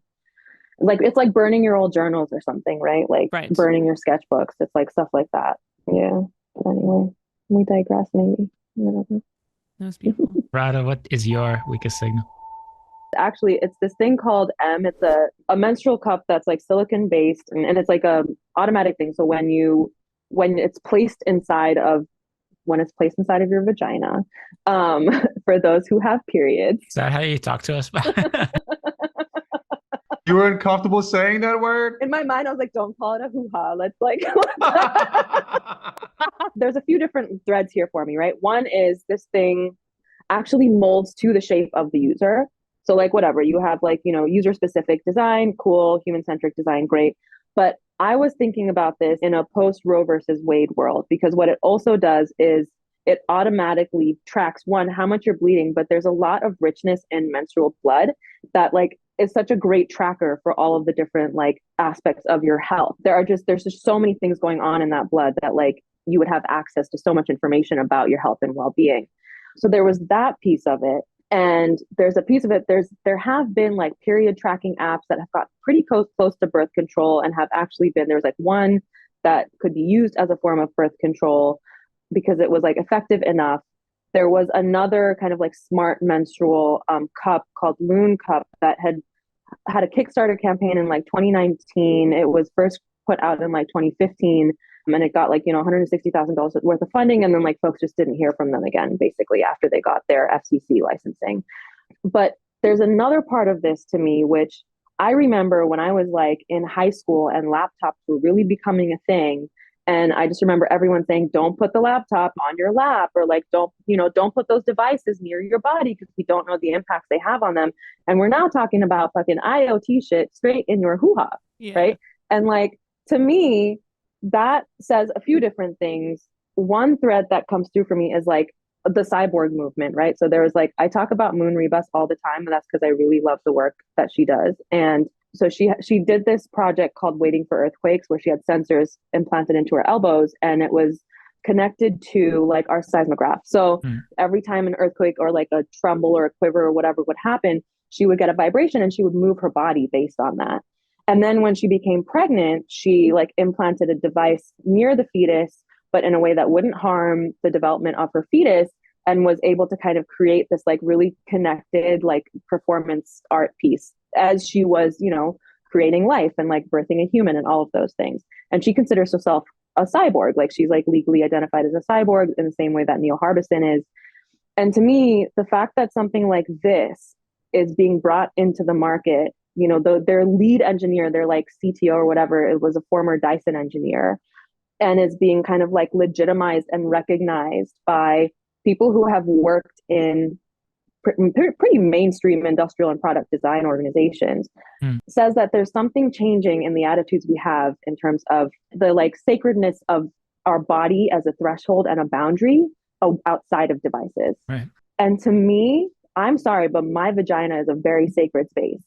like it's like burning your old journals or something, right? Like burning your sketchbooks. It's like stuff like that. Yeah. But anyway, we digress maybe. That was beautiful. Radha, what is your weakest signal? Actually, it's this thing called M. It's a menstrual cup that's like silicone based, and it's like a automatic thing. So when it's placed inside of your vagina, for those who have periods. Is that how you talk to us? You were uncomfortable saying that word? In my mind, I was like, don't call it a hoo-ha. Let's like, there's a few different threads here for me, right? One is this thing actually molds to the shape of the user. So like whatever, you have like, user-specific design, cool, human-centric design, great. But I was thinking about this in a post-Roe versus Wade world, because what it also does is it automatically tracks, one, how much you're bleeding, but there's a lot of richness in menstrual blood that like is such a great tracker for all of the different like aspects of your health. There's just so many things going on in that blood that like you would have access to so much information about your health and well-being. So there was that piece of it. And there's a piece of it, there have been like period tracking apps that have got pretty close to birth control and have actually been, there's like one that could be used as a form of birth control because it was like effective enough. There was another kind of like smart menstrual cup called Loon Cup that had a Kickstarter campaign in like 2019. It was first put out in like 2015. And it got like, $160,000 worth of funding. And then like folks just didn't hear from them again, basically, after they got their FCC licensing. But there's another part of this to me, which I remember when I was like in high school and laptops were really becoming a thing. And I just remember everyone saying, don't put the laptop on your lap, or like, don't put those devices near your body because we don't know the impacts they have on them. And we're now talking about fucking IoT shit straight in your hoo-ha, right? And like, to me, that says a few different things. One thread that comes through for me is like the cyborg movement, right? So there was like, I talk about Moon Rebus all the time, and that's because I really love the work that she does. And so she did this project called Waiting for Earthquakes, where she had sensors implanted into her elbows, and it was connected to like our seismograph. So every time an earthquake or like a tremble or a quiver or whatever would happen, she would get a vibration and she would move her body based on that. And then when she became pregnant, she like implanted a device near the fetus, but in a way that wouldn't harm the development of her fetus, and was able to kind of create this like really connected like performance art piece as she was, you know, creating life and like birthing a human and all of those things. And she considers herself a cyborg. Like she's like legally identified as a cyborg in the same way that Neil Harbison is. And to me, the fact that something like this is being brought into the market, you know, their lead engineer, their like CTO or whatever, it was a former Dyson engineer, and is being kind of like legitimized and recognized by people who have worked in pretty mainstream industrial and product design organizations, says that there's something changing in the attitudes we have in terms of the like sacredness of our body as a threshold and a boundary outside of devices. Right. And to me, I'm sorry, but my vagina is a very sacred space.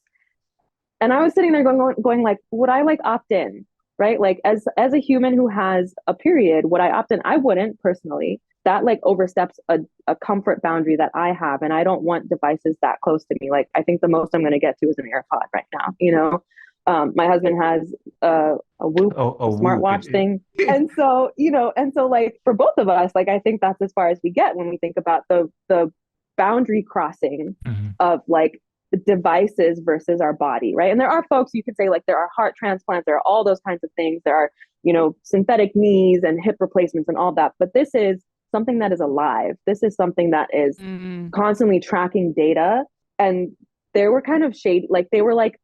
And I was sitting there going like, would I like opt in? Right? Like as a human who has a period, would I opt in? I wouldn't personally. That like oversteps a comfort boundary that I have. And I don't want devices that close to me. Like I think the most I'm going to get to is an AirPod right now. You know, my husband has a Whoop, a smartwatch thing. And so, you know, and so like for both of us, like I think that's as far as we get when we think about the boundary crossing of like devices versus our body, right? And there are folks, you could say like there are heart transplants, there are all those kinds of things. There are, you know, synthetic knees and hip replacements and all that. But this is something that is alive. This is something that is constantly tracking data. And they were kind of shady, like they were like,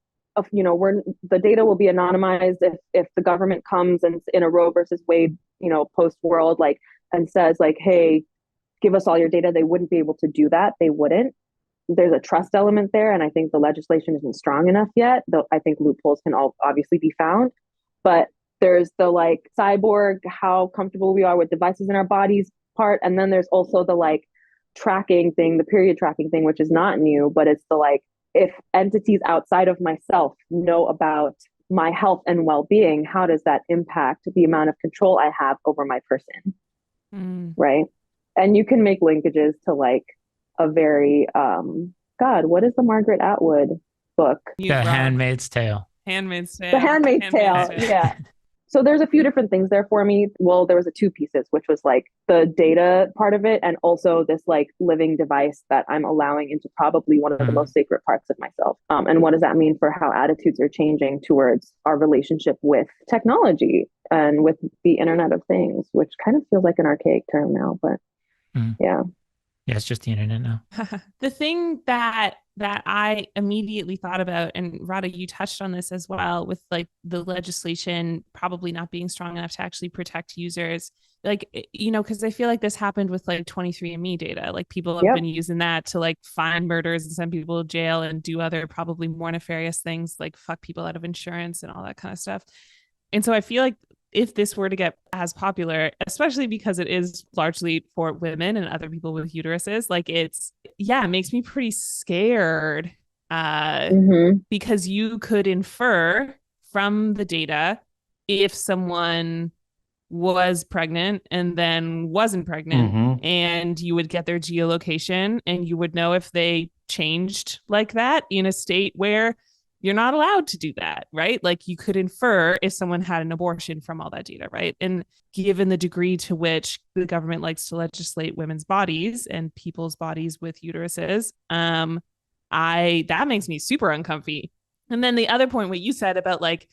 you know, the data will be anonymized if the government comes and in a Roe versus Wade, you know, post world, like, and says like, hey, give us all your data. They wouldn't be able to do that. They wouldn't. There's a trust element there. And I think the legislation isn't strong enough yet, though I think loopholes can all obviously be found. But there's the like cyborg, how comfortable we are with devices in our bodies part. And then there's also the like tracking thing, the period tracking thing, which is not new, but it's the like, if entities outside of myself know about my health and well-being, how does that impact the amount of control I have over my person? Right. And you can make linkages to like a very, God, what is the Margaret Atwood book? The Handmaid's Tale. Handmaid's Tale. The Handmaid's Tale. Yeah. So there's a few different things there for me. Well, there was two pieces, which was like the data part of it, and also this like living device that I'm allowing into probably one of the most sacred parts of myself. And what does that mean for how attitudes are changing towards our relationship with technology and with the Internet of Things, which kind of feels like an archaic term now, but yeah. Yeah, it's just the internet now. The thing that I immediately thought about, and Radha, you touched on this as well, with like the legislation probably not being strong enough to actually protect users. Like, you know, because I feel like this happened with like 23andMe data. Like people have been using that to like find murders and send people to jail and do other probably more nefarious things, like fuck people out of insurance and all that kind of stuff. And so I feel like if this were to get as popular, especially because it is largely for women and other people with uteruses, like it makes me pretty scared because you could infer from the data if someone was pregnant and then wasn't pregnant, and you would get their geolocation and you would know if they changed like that in a state where you're not allowed to do that, right? Like you could infer if someone had an abortion from all that data, right? And given the degree to which the government likes to legislate women's bodies and people's bodies with uteruses, that makes me super uncomfy. And then the other point, what you said about like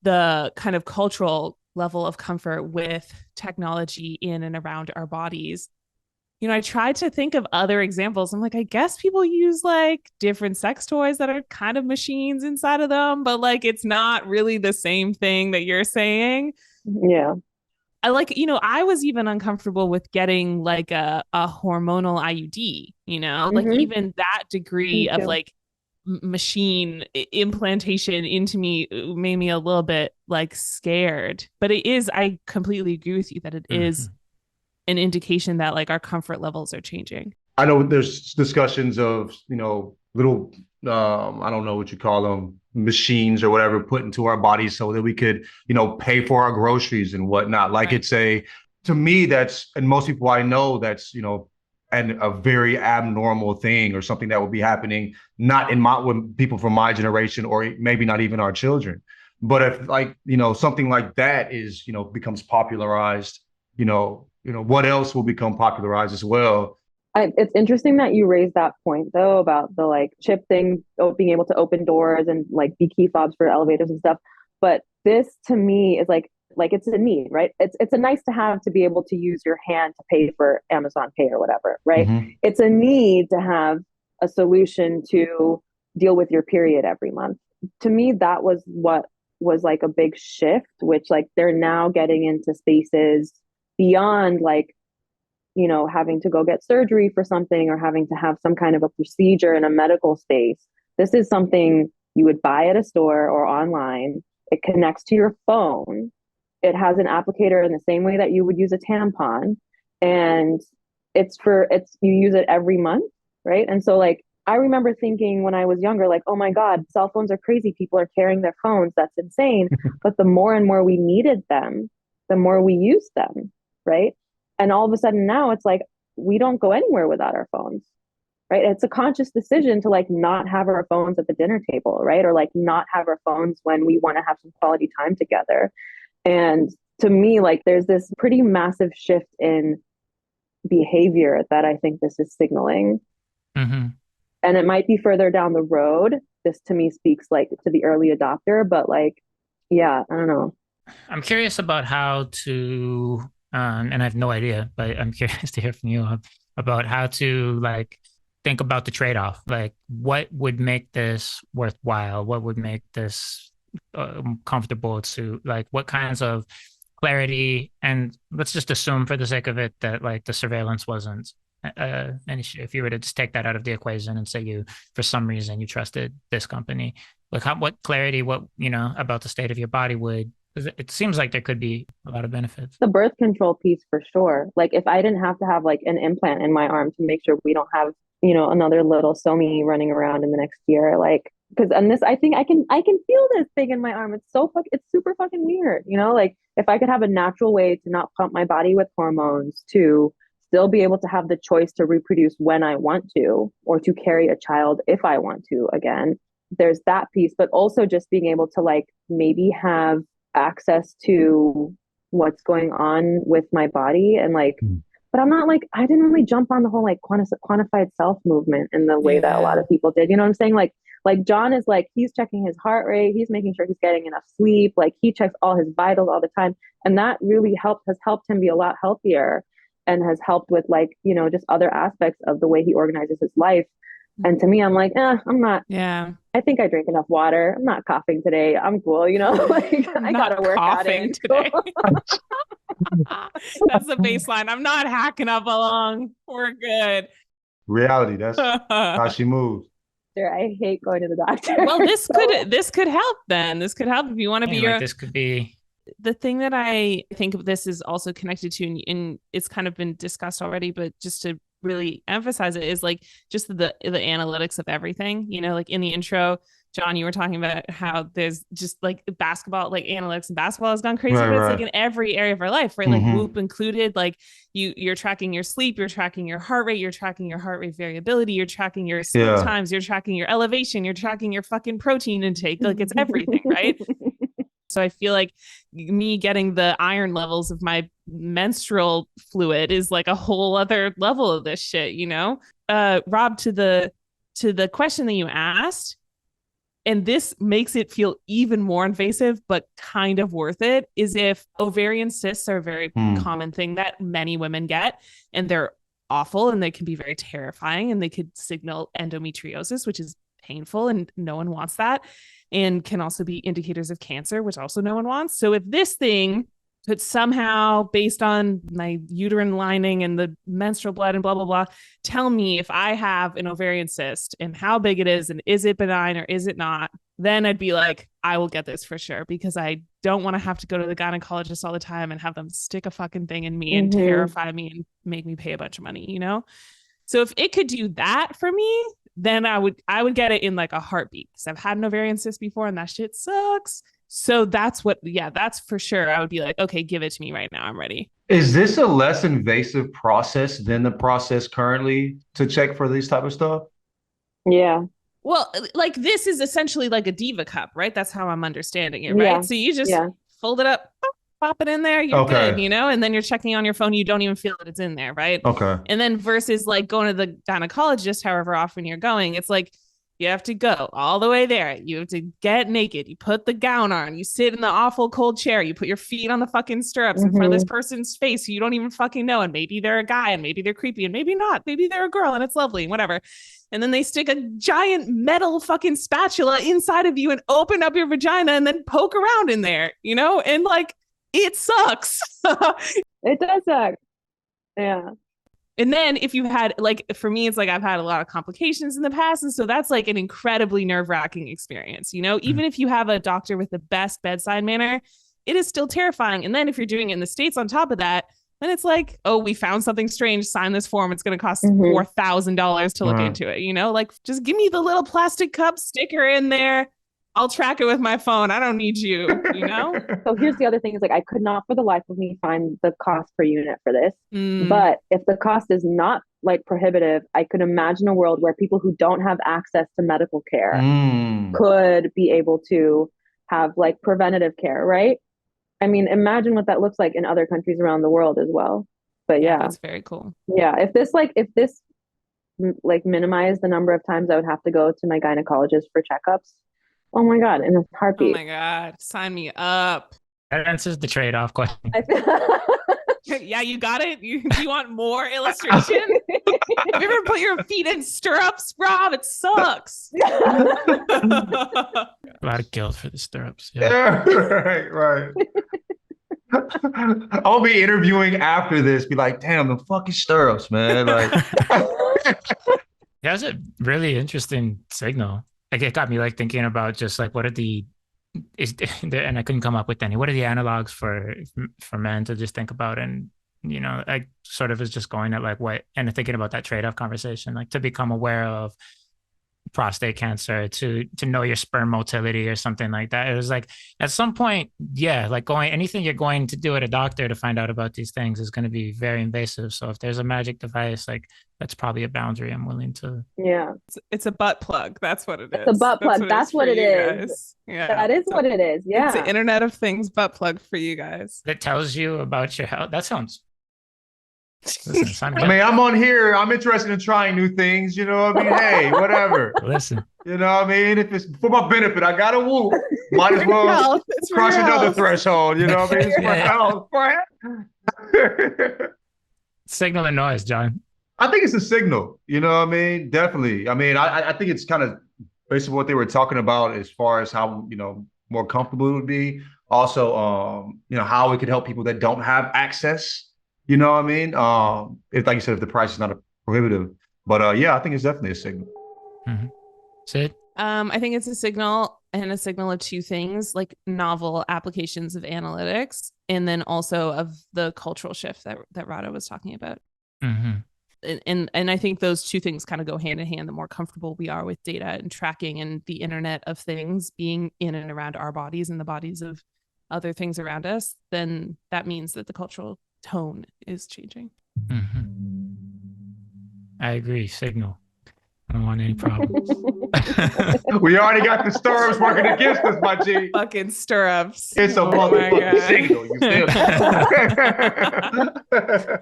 the kind of cultural level of comfort with technology in and around our bodies. You know, I tried to think of other examples. I'm like, I guess people use like different sex toys that are kind of machines inside of them, but like it's not really the same thing that you're saying. Yeah. I like, you know, I was even uncomfortable with getting like a hormonal IUD, you know, like even that degree of like machine implantation into me made me a little bit like scared. But it is, I completely agree with you that it is an indication that like our comfort levels are changing. I know there's discussions of, you know, little, I don't know what you call them, machines or whatever put into our bodies so that we could, you know, pay for our groceries and whatnot. Like it's to me, that's, and most people I know, that's, you know, and a very abnormal thing or something that would be happening, not with people from my generation or maybe not even our children. But if like, something like that is, becomes popularized, what else will become popularized as well? It's interesting that you raised that point though about the like chip thing, being able to open doors and like be key fobs for elevators and stuff. But this to me is like it's a need, right? It's a nice to have to be able to use your hand to pay for Amazon Pay or whatever, right? Mm-hmm. It's a need to have a solution to deal with your period every month. To me, that was what was like a big shift, which like they're now getting into spaces beyond like having to go get surgery for something or having to have some kind of a procedure in a medical space. This is something you would buy at a store or online. It connects to your phone. It has an applicator in the same way that you would use a tampon. And you use it every month, right? And so like, I remember thinking when I was younger, like, oh my God, cell phones are crazy. People are carrying their phones. That's insane. But the more and more we needed them, the more we used them, right? And all of a sudden now it's like, we don't go anywhere without our phones, right? It's a conscious decision to like not have our phones at the dinner table, right? Or like not have our phones when we want to have some quality time together. And to me, like there's this pretty massive shift in behavior that I think this is signaling. Mm-hmm. And it might be further down the road. This to me speaks like to the early adopter, but like, yeah, I don't know. I'm curious about how to, and I have no idea, but I'm curious to hear from you about how to like think about the trade-off. Like, what would make this worthwhile? What would make this comfortable to like? What kinds of clarity? And let's just assume, for the sake of it, that like the surveillance wasn't an issue. If you were to just take that out of the equation and say you, for some reason, you trusted this company, like what clarity, about the state of your body would. It seems like there could be a lot of benefits. The birth control piece for sure. Like if I didn't have to have like an implant in my arm to make sure we don't have, another little Somi running around in the next year, like, because and this, I think I can feel this thing in my arm. It's super fucking weird. Like if I could have a natural way to not pump my body with hormones, to still be able to have the choice to reproduce when I want to, or to carry a child if I want to, again, there's that piece, but also just being able to like maybe have access to what's going on with my body and like, but I'm not like, I didn't really jump on the whole like quantified self movement in the way that a lot of people did. You know what I'm saying? Like John is like, he's checking his heart rate. He's making sure he's getting enough sleep. Like he checks all his vitals all the time. And that really has helped him be a lot healthier and has helped with like, just other aspects of the way he organizes his life. And to me, I'm like, I'm not. Yeah. I think I drink enough water. I'm not coughing today. I'm cool. Like I gotta work out it today. That's the baseline. I'm not hacking up along. We're good. Reality. That's how she moves. I hate going to the doctor. Well, this could help then. This could help if you want to be this could be. The thing that I think of this is also connected to, and it's kind of been discussed already, but just to really emphasize it, is like just the analytics of everything. Like in the intro, John, you were talking about how there's just like basketball, like analytics and basketball has gone crazy, but it's like in every area of our life, right? Like Whoop included, like you're tracking your sleep, you're tracking your heart rate, you're tracking your heart rate variability, you're tracking your sleep times, you're tracking your elevation, you're tracking your fucking protein intake. Like it's everything, right? So I feel like me getting the iron levels of my menstrual fluid is like a whole other level of this shit, Rob, to the question that you asked, and this makes it feel even more invasive, but kind of worth it, is if ovarian cysts are a very common thing that many women get, and they're awful and they can be very terrifying and they could signal endometriosis, which is painful and no one wants that, and can also be indicators of cancer, which also no one wants. So if this thing could somehow, based on my uterine lining and the menstrual blood and blah, blah, blah, tell me if I have an ovarian cyst and how big it is and is it benign or is it not, then I'd be like, I will get this for sure, because I don't want to have to go to the gynecologist all the time and have them stick a fucking thing in me and terrify me and make me pay a bunch of money, So if it could do that for me, then I would get it in like a heartbeat, because I've had an ovarian cyst before and that shit sucks. So that's for sure. I would be like, okay, give it to me right now. I'm ready. Is this a less invasive process than the process currently to check for these type of stuff? Yeah. Well, like this is essentially like a diva cup, right? That's how I'm understanding it, right? Yeah. So you just fold it up, pop it in there, you're good, you know? And then you're checking on your phone, you don't even feel that it's in there, right? Okay. And then versus like going to the gynecologist, however often you're going, it's like you have to go all the way there. You have to get naked. You put the gown on. You sit in the awful cold chair. You put your feet on the fucking stirrups in front of this person's face who you don't even fucking know. And maybe they're a guy and maybe they're creepy and maybe not. Maybe they're a girl and it's lovely and whatever. And then they stick a giant metal fucking spatula inside of you and open up your vagina and then poke around in there, you know? And like, it sucks. It does suck. Yeah. And then if you had, like, for me, it's like I've had a lot of complications in the past. And so that's like an incredibly nerve-wracking experience. You know, even if you have a doctor with the best bedside manner, it is still terrifying. And then if you're doing it in the States on top of that, then it's like, oh, we found something strange. Sign this form. It's going to cost $4,000 to look into it. You know, like just give me the little plastic cup sticker in there. I'll track it with my phone. I don't need you, you know? So here's the other thing is like, I could not for the life of me find the cost per unit for this. But if the cost is not like prohibitive, I could imagine a world where people who don't have access to medical care could be able to have like preventative care, right? I mean, imagine what that looks like in other countries around the world as well. But yeah, that's very cool. Yeah. If this minimized the number of times I would have to go to my gynecologist for checkups, oh my God, in a heartbeat. Oh my God, sign me up. That answers the trade-off question. Yeah, you got it. Do you want more illustration? Have you ever put your feet in stirrups, Rob? It sucks. A lot of guilt for the stirrups. Yeah, right. I'll be interviewing after this, be like, damn, the fucking stirrups, man. Like, that's a really interesting signal. Like it got me like thinking about just like what are and I couldn't come up with any. What are the analogs for men to just think about? And you know, I sort of was just going at like what and thinking about that trade-off conversation, like to become aware of prostate cancer, to know your sperm motility or something like that. It was like at some point, yeah, like anything you're going to do at a doctor to find out about these things is going to be very invasive. So if there's a magic device, like that's probably a boundary I'm willing to. Yeah, it's a butt plug. That's what it is. It's a butt plug. That's what it is. Guys. Yeah, that is what it is. Yeah, it's the Internet of Things butt plug for you guys. That tells you about your health. That sounds. Listen, I mean, I'm on here. I'm interested in trying new things. You know what I mean? Hey, whatever. Listen. You know what I mean? If it's for my benefit, I got to whoop. Might as well cross another threshold. You know what I mean? It's for health. Signal and noise, John. I think it's a signal. You know what I mean? Definitely. I mean, I think it's kind of basically what they were talking about as far as how, you know, more comfortable it would be. Also, you know, how it could help people that don't have access. You know what I mean? If, like you said, if the price is not prohibitive, but yeah, I think it's definitely a signal. Sid? I think it's a signal and a signal of two things, like novel applications of analytics, and then also of the cultural shift that Radha was talking about. And I think those two things kind of go hand in hand. The more comfortable we are with data and tracking and the Internet of Things being in and around our bodies and the bodies of other things around us, then that means that the cultural tone is changing. I agree. Signal. I don't want any problems. We already got the stirrups working against us, my G. Fucking stirrups. It's a motherfucking signal. You feel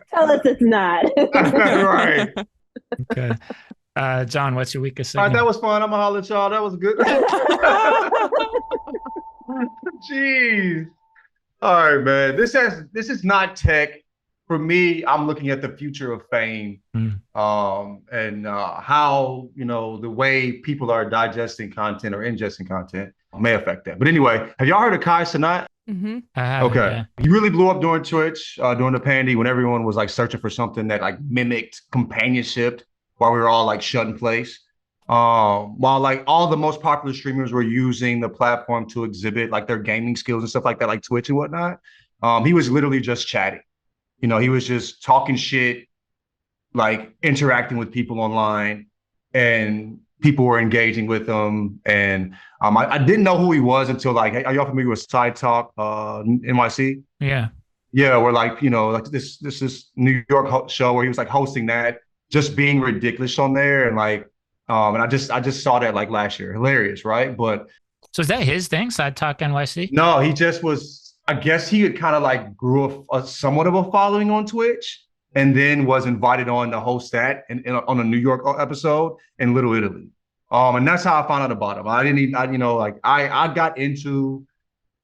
Tell us it's not. Right. Okay. John, what's your weakest signal? All right, that was fun. I'm gonna holler at y'all. That was good. Jeez. All right, man. This is not tech. For me, I'm looking at the future of fame, and how, you know, the way people are digesting content or ingesting content may affect that. But anyway, have y'all heard of Kai Cenat? Okay. Yeah. He really blew up during Twitch, during the pandemic, when everyone was like searching for something that like mimicked companionship while we were all like shut in place. While like all the most popular streamers were using the platform to exhibit like their gaming skills and stuff like that, like Twitch and whatnot, he was literally just chatting. You know, he was just talking shit, like interacting with people online, and people were engaging with him. And I didn't know who he was until like, are y'all familiar with Side Talk NYC? Yeah. Yeah, we're like, you know, like this New York show where he was like hosting that, just being ridiculous on there and like And I just saw that like last year. Hilarious, right? But So is that his thing, Side Talk NYC? no, he just was, I guess he had kind of like grew a somewhat of a following on Twitch and then was invited on to host that on a New York episode in Little Italy. And that's how I found out about him. I didn't even, I got into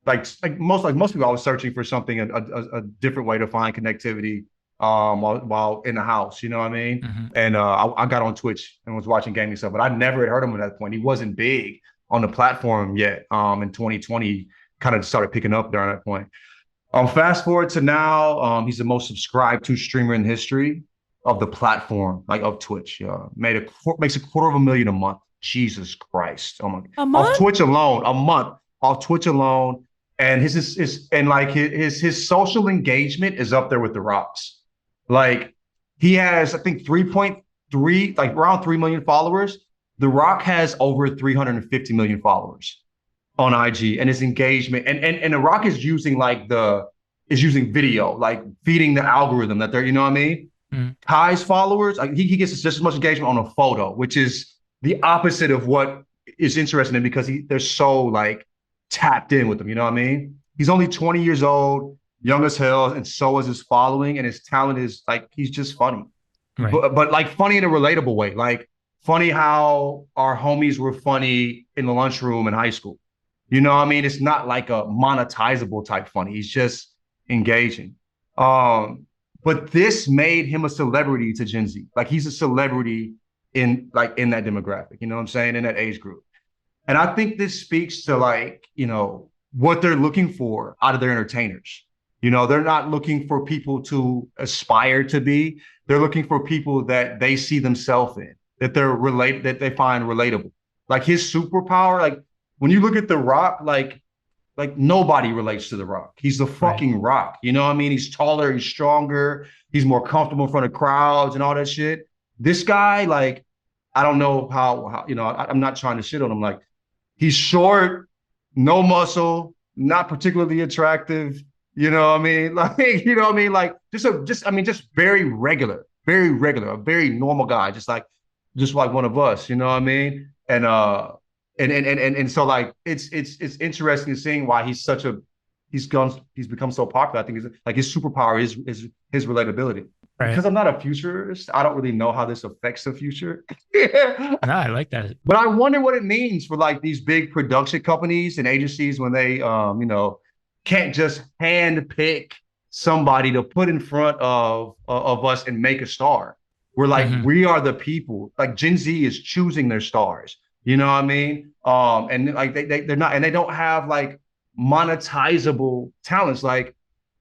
like most people, I was searching for something, a different way to find connectivity while in the house, you know what I mean? Mm-hmm. And I got on Twitch and was watching gaming stuff, but I never had heard him at that point. He wasn't big on the platform yet. In 2020, kind of started picking up during that point. Fast forward to now, he's the most subscribed to streamer in history of the platform, like of Twitch. Makes $250,000 a month. Jesus Christ! Oh my! A month? Off Twitch alone, a month off Twitch alone, and his social engagement is up there with The Rock's. Like he has, I think 3.3, like around 3 million followers. The Rock has over 350 million followers on IG, and his engagement and The Rock is using using video, like feeding the algorithm that they're, you know what I mean? Mm. Kai's followers, like he gets just as much engagement on a photo, which is the opposite of what is interesting in, because they're so like tapped in with him, you know what I mean? He's only 20 years old, young as hell, and so is his following, and his talent is like, he's just funny. Right. But like funny in a relatable way, like funny how our homies were funny in the lunchroom in high school. You know what I mean? It's not like a monetizable type funny. He's just engaging. But this made him a celebrity to Gen Z. Like he's a celebrity in that demographic, you know what I'm saying? In that age group. And I think this speaks to like, what they're looking for out of their entertainers. They're not looking for people to aspire to be. They're looking for people that they see themselves in, that they find relatable. Like his superpower, like when you look at The Rock, like nobody relates to The Rock. He's the fucking Rock. You know what I mean? He's taller, he's stronger, he's more comfortable in front of crowds and all that shit. This guy, like, I don't know how I'm not trying to shit on him. Like, he's short, no muscle, not particularly attractive. You know what I mean? Like, you know what I mean? Like, just very regular, a very normal guy, just like one of us. You know what I mean? And so like it's interesting seeing why he's become so popular. I think his superpower is his relatability. Right. Because I'm not a futurist, I don't really know how this affects the future. No, I like that. But I wonder what it means for like these big production companies and agencies when they can't just hand pick somebody to put in front of us and make a star. We're like, we are the people. Like Gen Z is choosing their stars. You know what I mean? And like they're not, and they don't have like monetizable talents. Like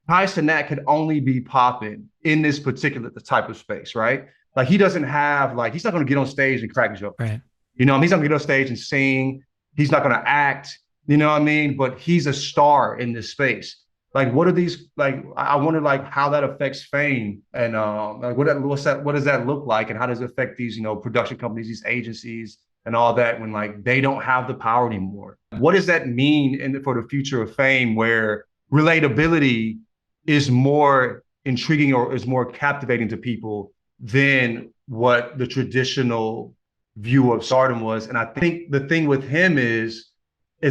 Kai Cenat could only be popping in this particular type of space, right? Like he doesn't have he's not going to get on stage and crack jokes. Right. He's not going to get on stage and sing. He's not going to act. You know what I mean? But he's a star in this space. Like, what are these? Like, I wonder how that affects fame and what does that look like, and how does it affect these production companies, these agencies, and all that when like they don't have the power anymore? What does that mean for the future of fame, where relatability is more intriguing or is more captivating to people than what the traditional view of stardom was? And I think the thing with him is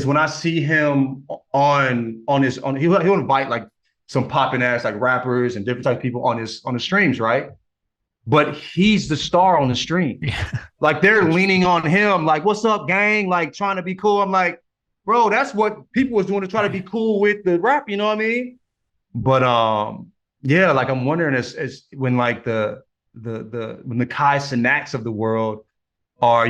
when I see him he'll invite like some popping ass like rappers and different types of people on the streams, right? But he's the star on the stream. Yeah. Like they're leaning on him, like, what's up, gang? Like trying to be cool. I'm like, bro, that's what people was doing to try to be cool with the rap, you know what I mean? But yeah, like I'm wondering as when like when the Kai Cenats of the world are,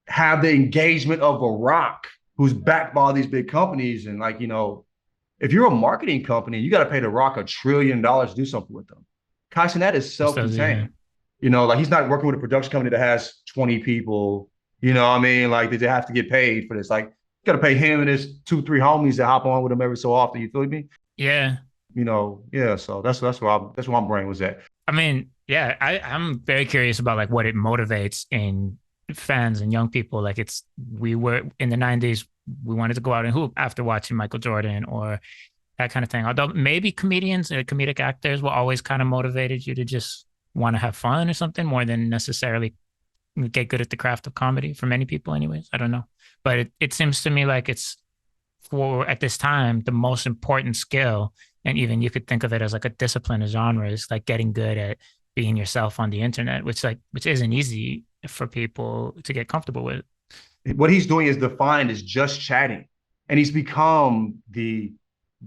have the engagement of a Rock who's backed by all these big companies, and like, if you're a marketing company, you got to pay The Rock $1 trillion to do something with them. Kai Cenat is self-contained. Like he's not working with a production company that has 20 people. You know what I mean? Like they have to get paid for this. Like you got to pay him and his 2-3 homies that hop on with him every so often. You feel me? Yeah. Yeah. So that's where my brain was at. I mean, yeah, I'm very curious about like what it motivates in fans and young people. Like we were in the 90s, we wanted to go out and hoop after watching Michael Jordan or that kind of thing. Although maybe comedians or comedic actors will always kind of motivated you to just want to have fun or something more than necessarily get good at the craft of comedy for many people anyways. I don't know. But it seems to me like it's for at this time the most important skill, and even you could think of it as like a discipline, a genre, is like getting good at being yourself on the internet, which isn't easy for people to get comfortable with. What he's doing is defined as just chatting, and he's become the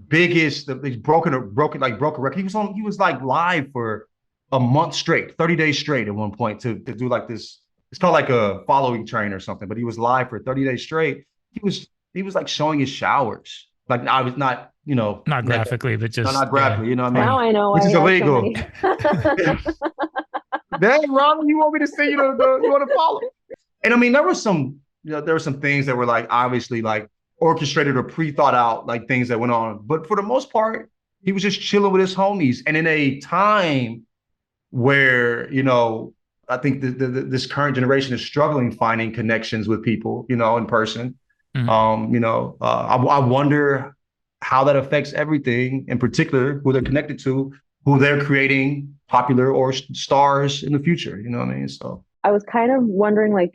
biggest. He's broken a record. He was like live for a month straight, 30 days straight at one point to do like this. It's called like a following train or something, but he was live for 30 days straight. He was like showing his showers. Like I was not, not graphically, but just not graphically, you know what I mean? Now I know which why is illegal. Dang, Robert, you want me to say you want to follow? And I mean, there were some things that were like obviously like orchestrated or pre-thought out, like things that went on. But for the most part, he was just chilling with his homies. And in a time where, I think this current generation is struggling finding connections with people, in person. Mm-hmm. I wonder how that affects everything, in particular, who they're connected to, who they're creating popular or stars in the future. You know what I mean? So I was kind of wondering, like,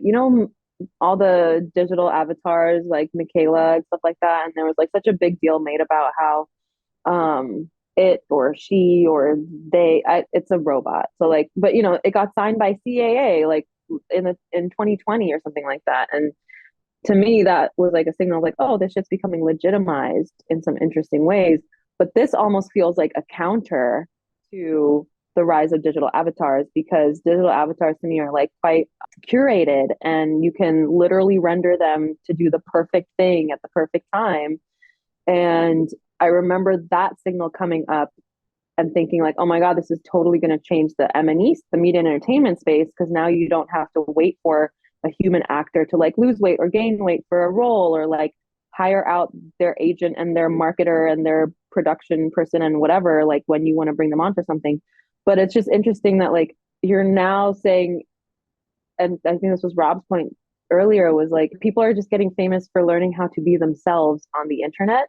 all the digital avatars, like Michaela and stuff like that. And there was like such a big deal made about how it or she or it's a robot. So like, but it got signed by CAA like in 2020 or something like that. And to me, that was like a signal like, oh, this shit's becoming legitimized in some interesting ways. But this almost feels like a counter to the rise of digital avatars, because digital avatars to me are like quite curated, and you can literally render them to do the perfect thing at the perfect time. And I remember that signal coming up and thinking like, oh my God, this is totally going to change the M&E, the media and entertainment space, because now you don't have to wait for a human actor to like lose weight or gain weight for a role, or like hire out their agent and their marketer and their production person and whatever, like when you want to bring them on for something. But it's just interesting that like you're now saying, and I think this was Rob's point earlier, was like people are just getting famous for learning how to be themselves on the internet.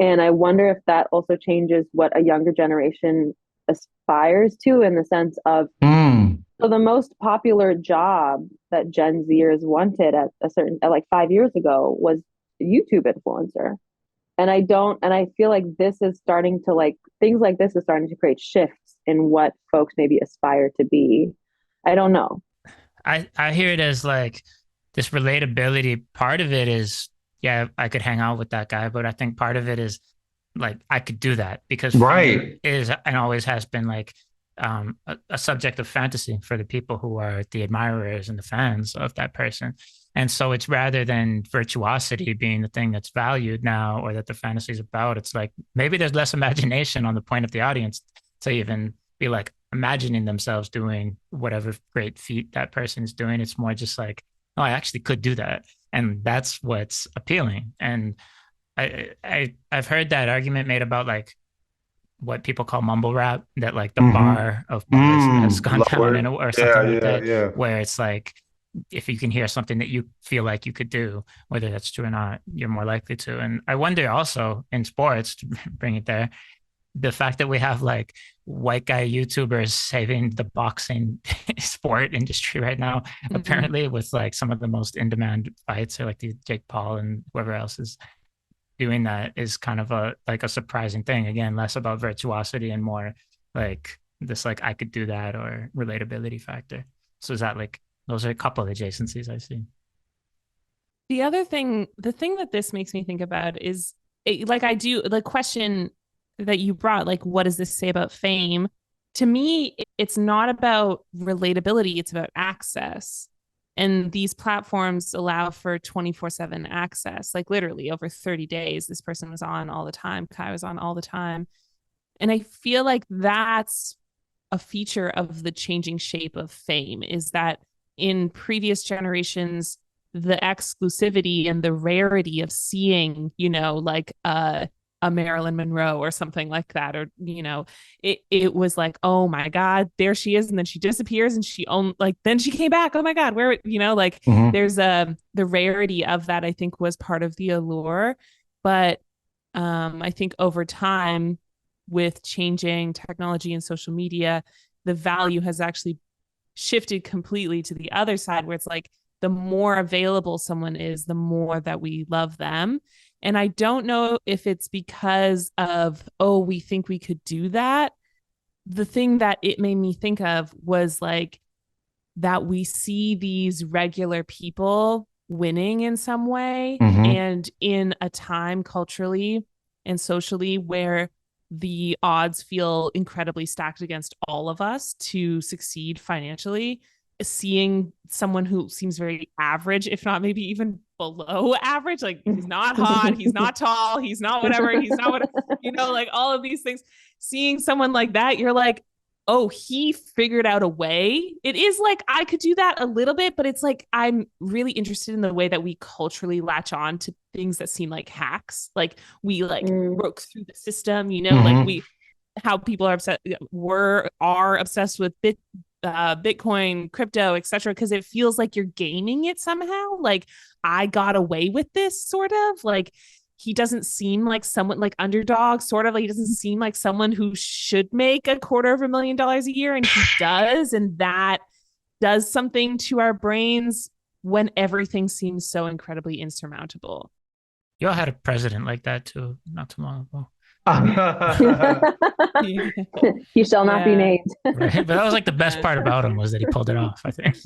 And I wonder if that also changes what a younger generation aspires to, in the sense of, so the most popular job that Gen Zers wanted at like 5 years ago was YouTube influencer. And I feel like this is starting to like, things like this is starting to create shifts in what folks maybe aspire to be. I don't know. I hear it as like this relatability. Part of it is, yeah, I could hang out with that guy, but I think part of it is like, I could do that, because right is and always has been like a subject of fantasy for the people who are the admirers and the fans of that person. And so it's, rather than virtuosity being the thing that's valued now, or that the fantasy is about, it's like maybe there's less imagination on the point of the audience to even be like imagining themselves doing whatever great feat that person is doing. It's more just like, oh, I actually could do that. And that's what's appealing. And I've heard that argument made about like what people call mumble rap, that like the bar of bars has gone down or something like that, where it's like, if you can hear something that you feel like you could do, whether that's true or not, you're more likely to. And I wonder also in sports, to bring it there, the fact that we have like white guy YouTubers saving the boxing sport industry right now, apparently, with like some of the most in-demand fights, or like the Jake Paul and whoever else is doing that, is kind of a surprising thing. Again, less about virtuosity and more like this, like I could do that, or relatability factor. So is that like, those are a couple of adjacencies I see. The thing that this makes me think about is the question that you brought, like, what does this say about fame? To me, it's not about relatability, it's about access. And these platforms allow for 24/7 access, like literally over 30 days. This person was on all the time. Kai was on all the time. And I feel like that's a feature of the changing shape of fame, is that in previous generations, the exclusivity and the rarity of seeing, like a Marilyn Monroe or something like that, or it was like, oh my God, there she is, and then she disappears, and then she came back, oh my God, where there's the rarity of that, I think, was part of the allure. But I think over time, with changing technology and social media, the value has actually shifted completely to the other side where it's like the more available someone is, the more that we love them. And I don't know if it's because of, oh, we think we could do that. The thing that it made me think of was like that we see these regular people winning in some way, and in a time culturally and socially where the odds feel incredibly stacked against all of us to succeed financially, seeing someone who seems very average, if not maybe even below average, like he's not hot, he's not tall, he's not whatever, he's not what, like all of these things, seeing someone like that, you're like, oh, he figured out a way. It is like I could do that a little bit, but it's like I'm really interested in the way that we culturally latch on to things that seem like hacks. Like we broke through the system, like how people are obsessed with Bitcoin, crypto, etc. Because it feels like you're gaming it somehow. Like I got away with this, sort of. Like he doesn't seem like someone like underdog, sort of. Like he doesn't seem like someone who should make $250,000 a year, and he does, and that does something to our brains when everything seems so incredibly insurmountable. You all had a president like that too, not too long ago. He shall not be named. Right? But that was like the best part about him was that he pulled it off, I think.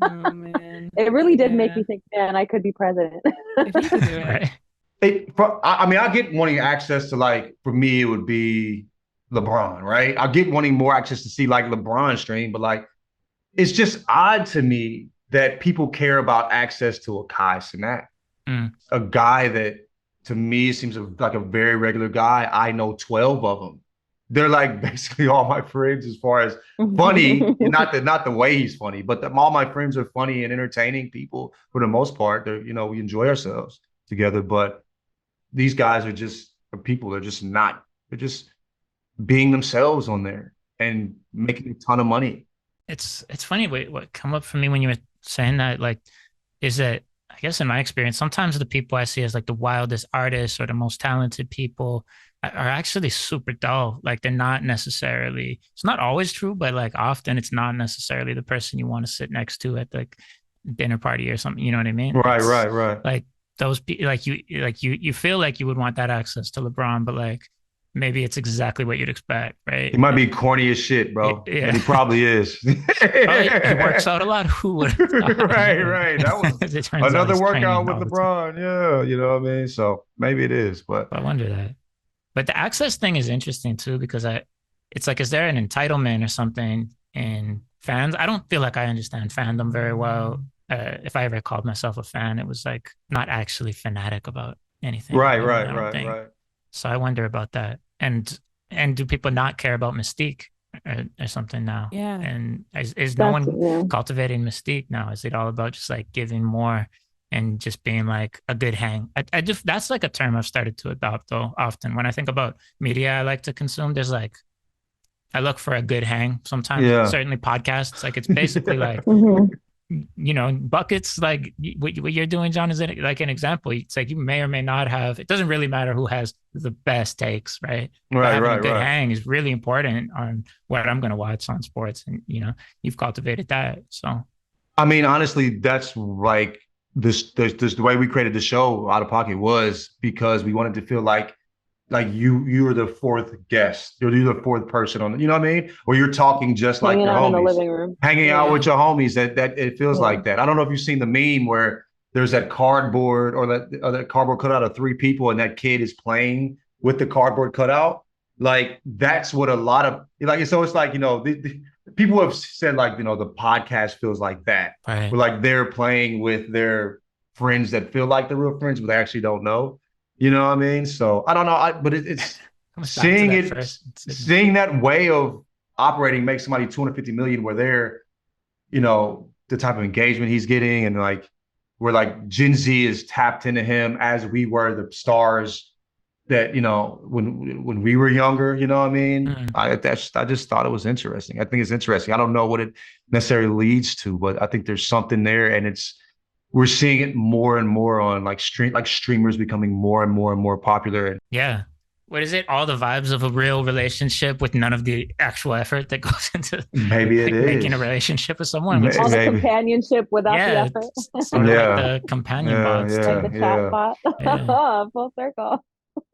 Oh man, it really did make me think, man, I could be president. If he could do it. Right. I get wanting access to, like, for me, it would be LeBron, right? I get wanting more access to see like LeBron stream, but like, it's just odd to me that people care about access to a Kai Cenat, a guy that to me seems like a very regular guy. I know 12 of them. They're like basically all my friends as far as funny, not the way he's funny, but all my friends are funny and entertaining people for the most part. They're, we enjoy ourselves together, but these guys are just people. They're just being themselves on there and making a ton of money. It's funny. What come up for me when you were saying that, like, is that I guess in my experience, sometimes the people I see as like the wildest artists or the most talented people are actually super dull. Like they're not necessarily, it's not always true, but like often it's not necessarily the person you want to sit next to at like dinner party or something. You know what I mean? Right. Like those people, you feel like you would want that access to LeBron, but like maybe it's exactly what you'd expect, right? He might be corny as shit, bro. Yeah. And he probably is. It works out a lot. Who would? Right. That was another workout with LeBron. Yeah, you know what I mean? So maybe it is, but I wonder that. But the access thing is interesting too, because it's like, is there an entitlement or something in fans? I don't feel like I understand fandom very well. If I ever called myself a fan, it was like not actually fanatic about anything. Right. So I wonder about that. And do people not care about mystique or something now? Yeah. And is no one cultivating mystique now? Is it all about just like giving more and just being like a good hang? I just, that's like a term I've started to adopt though. Often when I think about media I like to consume, there's like, I look for a good hang sometimes. Yeah. Certainly podcasts. Like it's basically like, buckets, like what you're doing, John, is it like an example? It's like you may or may not have, it doesn't really matter who has the best takes, right? Having a good hang is really important on what I'm going to watch on sports. And, you've cultivated that. So, I mean, honestly, that's like this the way we created the show, Out of Pocket, was because we wanted to feel like you were the fourth guest. You're the fourth person on, you know what I mean? Or you're talking just like your homies. In the living room. Hanging out with your homies. That it feels like that. I don't know if you've seen the meme where there's that cardboard or that cardboard cutout of three people and that kid is playing with the cardboard cutout. Like that's what a lot of so it's like, people have said like, the podcast feels like that. Right. Where like they're playing with their friends that feel like the real friends, but they actually don't know. You know what I mean? So I don't know, but it's seeing that way of operating makes somebody 250 million where they're, the type of engagement he's getting, and like where like Gen Z is tapped into him as we were the stars that, when we were younger, you know what I mean? I just thought it was interesting. I think it's interesting. I don't know what it necessarily leads to, but I think there's something there, and we're seeing it more and more on like streamers becoming more and more and more popular. Yeah. what is it? All the vibes of a real relationship with none of the actual effort that goes into Maybe it like making a is. relationship with someone, which All is the Maybe. companionship without the yeah, effort. it's sort of like Yeah. the companion Yeah. bots Like too. the Yeah. chat Yeah. bot. Yeah. Full circle.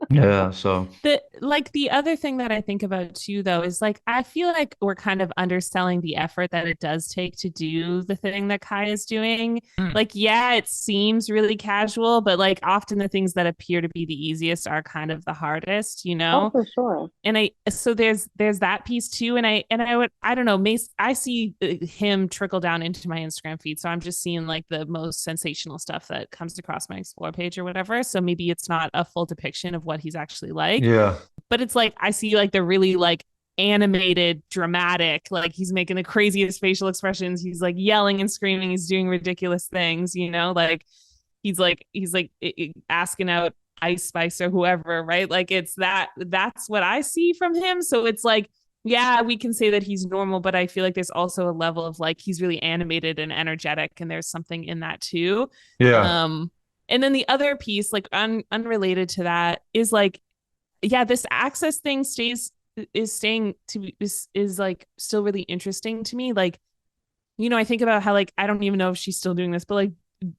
Yeah. So The other thing that I think about too though is like I feel like we're kind of underselling the effort that it does take to do the thing that Kai is doing. Mm. Like yeah, it seems really casual, but like often the things that appear to be the easiest are kind of the hardest, you Oh, know? for sure. And I so there's that piece too, and I would I don't know, I see him trickle down into my Instagram feed, so I'm just seeing like the most sensational stuff that comes across my explore page or whatever, so maybe it's not a full depiction of what he's actually like, yeah. but it's like I see like the really like animated dramatic, like he's making the craziest facial expressions, he's like yelling and screaming, he's doing ridiculous things, you know, like he's like asking out Ice Spice or whoever, right? Like it's that's what I see from him. So it's like, yeah, we can say that he's normal, but I feel like there's also a level of like he's really animated and energetic, and there's something in that too. Yeah. And then the other piece, like unrelated to that, is like, yeah, this access thing is like still really interesting to me. Like, you know, I think about how like I don't even know if she's still doing this, but like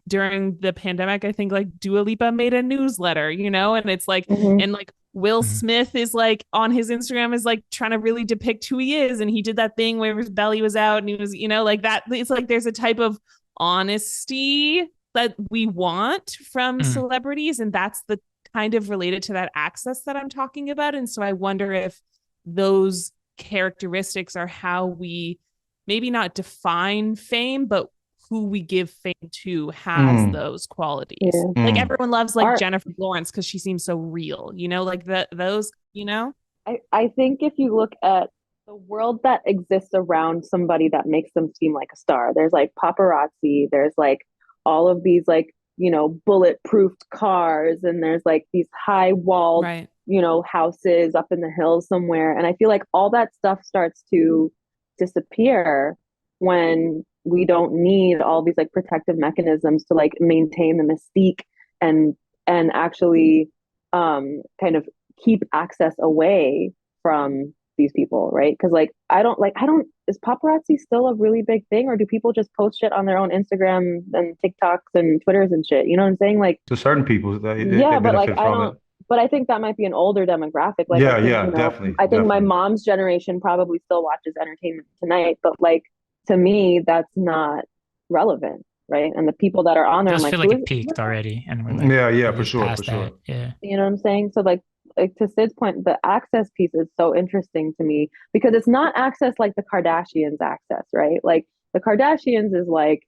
during the pandemic, I think like Dua Lipa made a newsletter, you know, and it's like, Mhm. and like Will Mhm. Smith is like on his Instagram is like trying to really depict who he is. And he did that thing where his belly was out and he was, you know, like that. It's like there's a type of honesty that we want from Mhm. celebrities. And that's the kind of related to that access that I'm talking about. And so I wonder if those characteristics are how we maybe not define fame, but who we give fame to has Mm. those qualities. Yeah. Like Mm. everyone loves like Art. Jennifer Lawrence because she seems so real, you know, like those, you know? I think if you look at the world that exists around somebody that makes them seem like a star, there's like paparazzi, there's like all of these like, you know, bulletproofed cars, and there's like these high walled, Right. you know, houses up in the hills somewhere. And I feel like all that stuff starts to disappear when we don't need all these like protective mechanisms to like maintain the mystique and actually kind of keep access away from these people, right? Because like I don't is paparazzi still a really big thing, or do people just post shit on their own Instagram and TikToks and Twitters and shit? You know what I'm saying? Like To certain people, they yeah, but like benefit I from it. don't. But I think that might be an older demographic. Like I Yeah. think, Yeah. you know, Definitely. I think my Definitely. mom's generation probably still watches Entertainment Tonight, but like to me, that's not relevant, right? And the people that are on It there, I'm does like, feel like who it is, peaked already, and we're like Yeah. Yeah. For moved sure. For past sure. that. Yeah. you know what I'm saying? So like to Sid's point, the access piece is so interesting to me because it's not access like the Kardashians access, right? Like the Kardashians is like,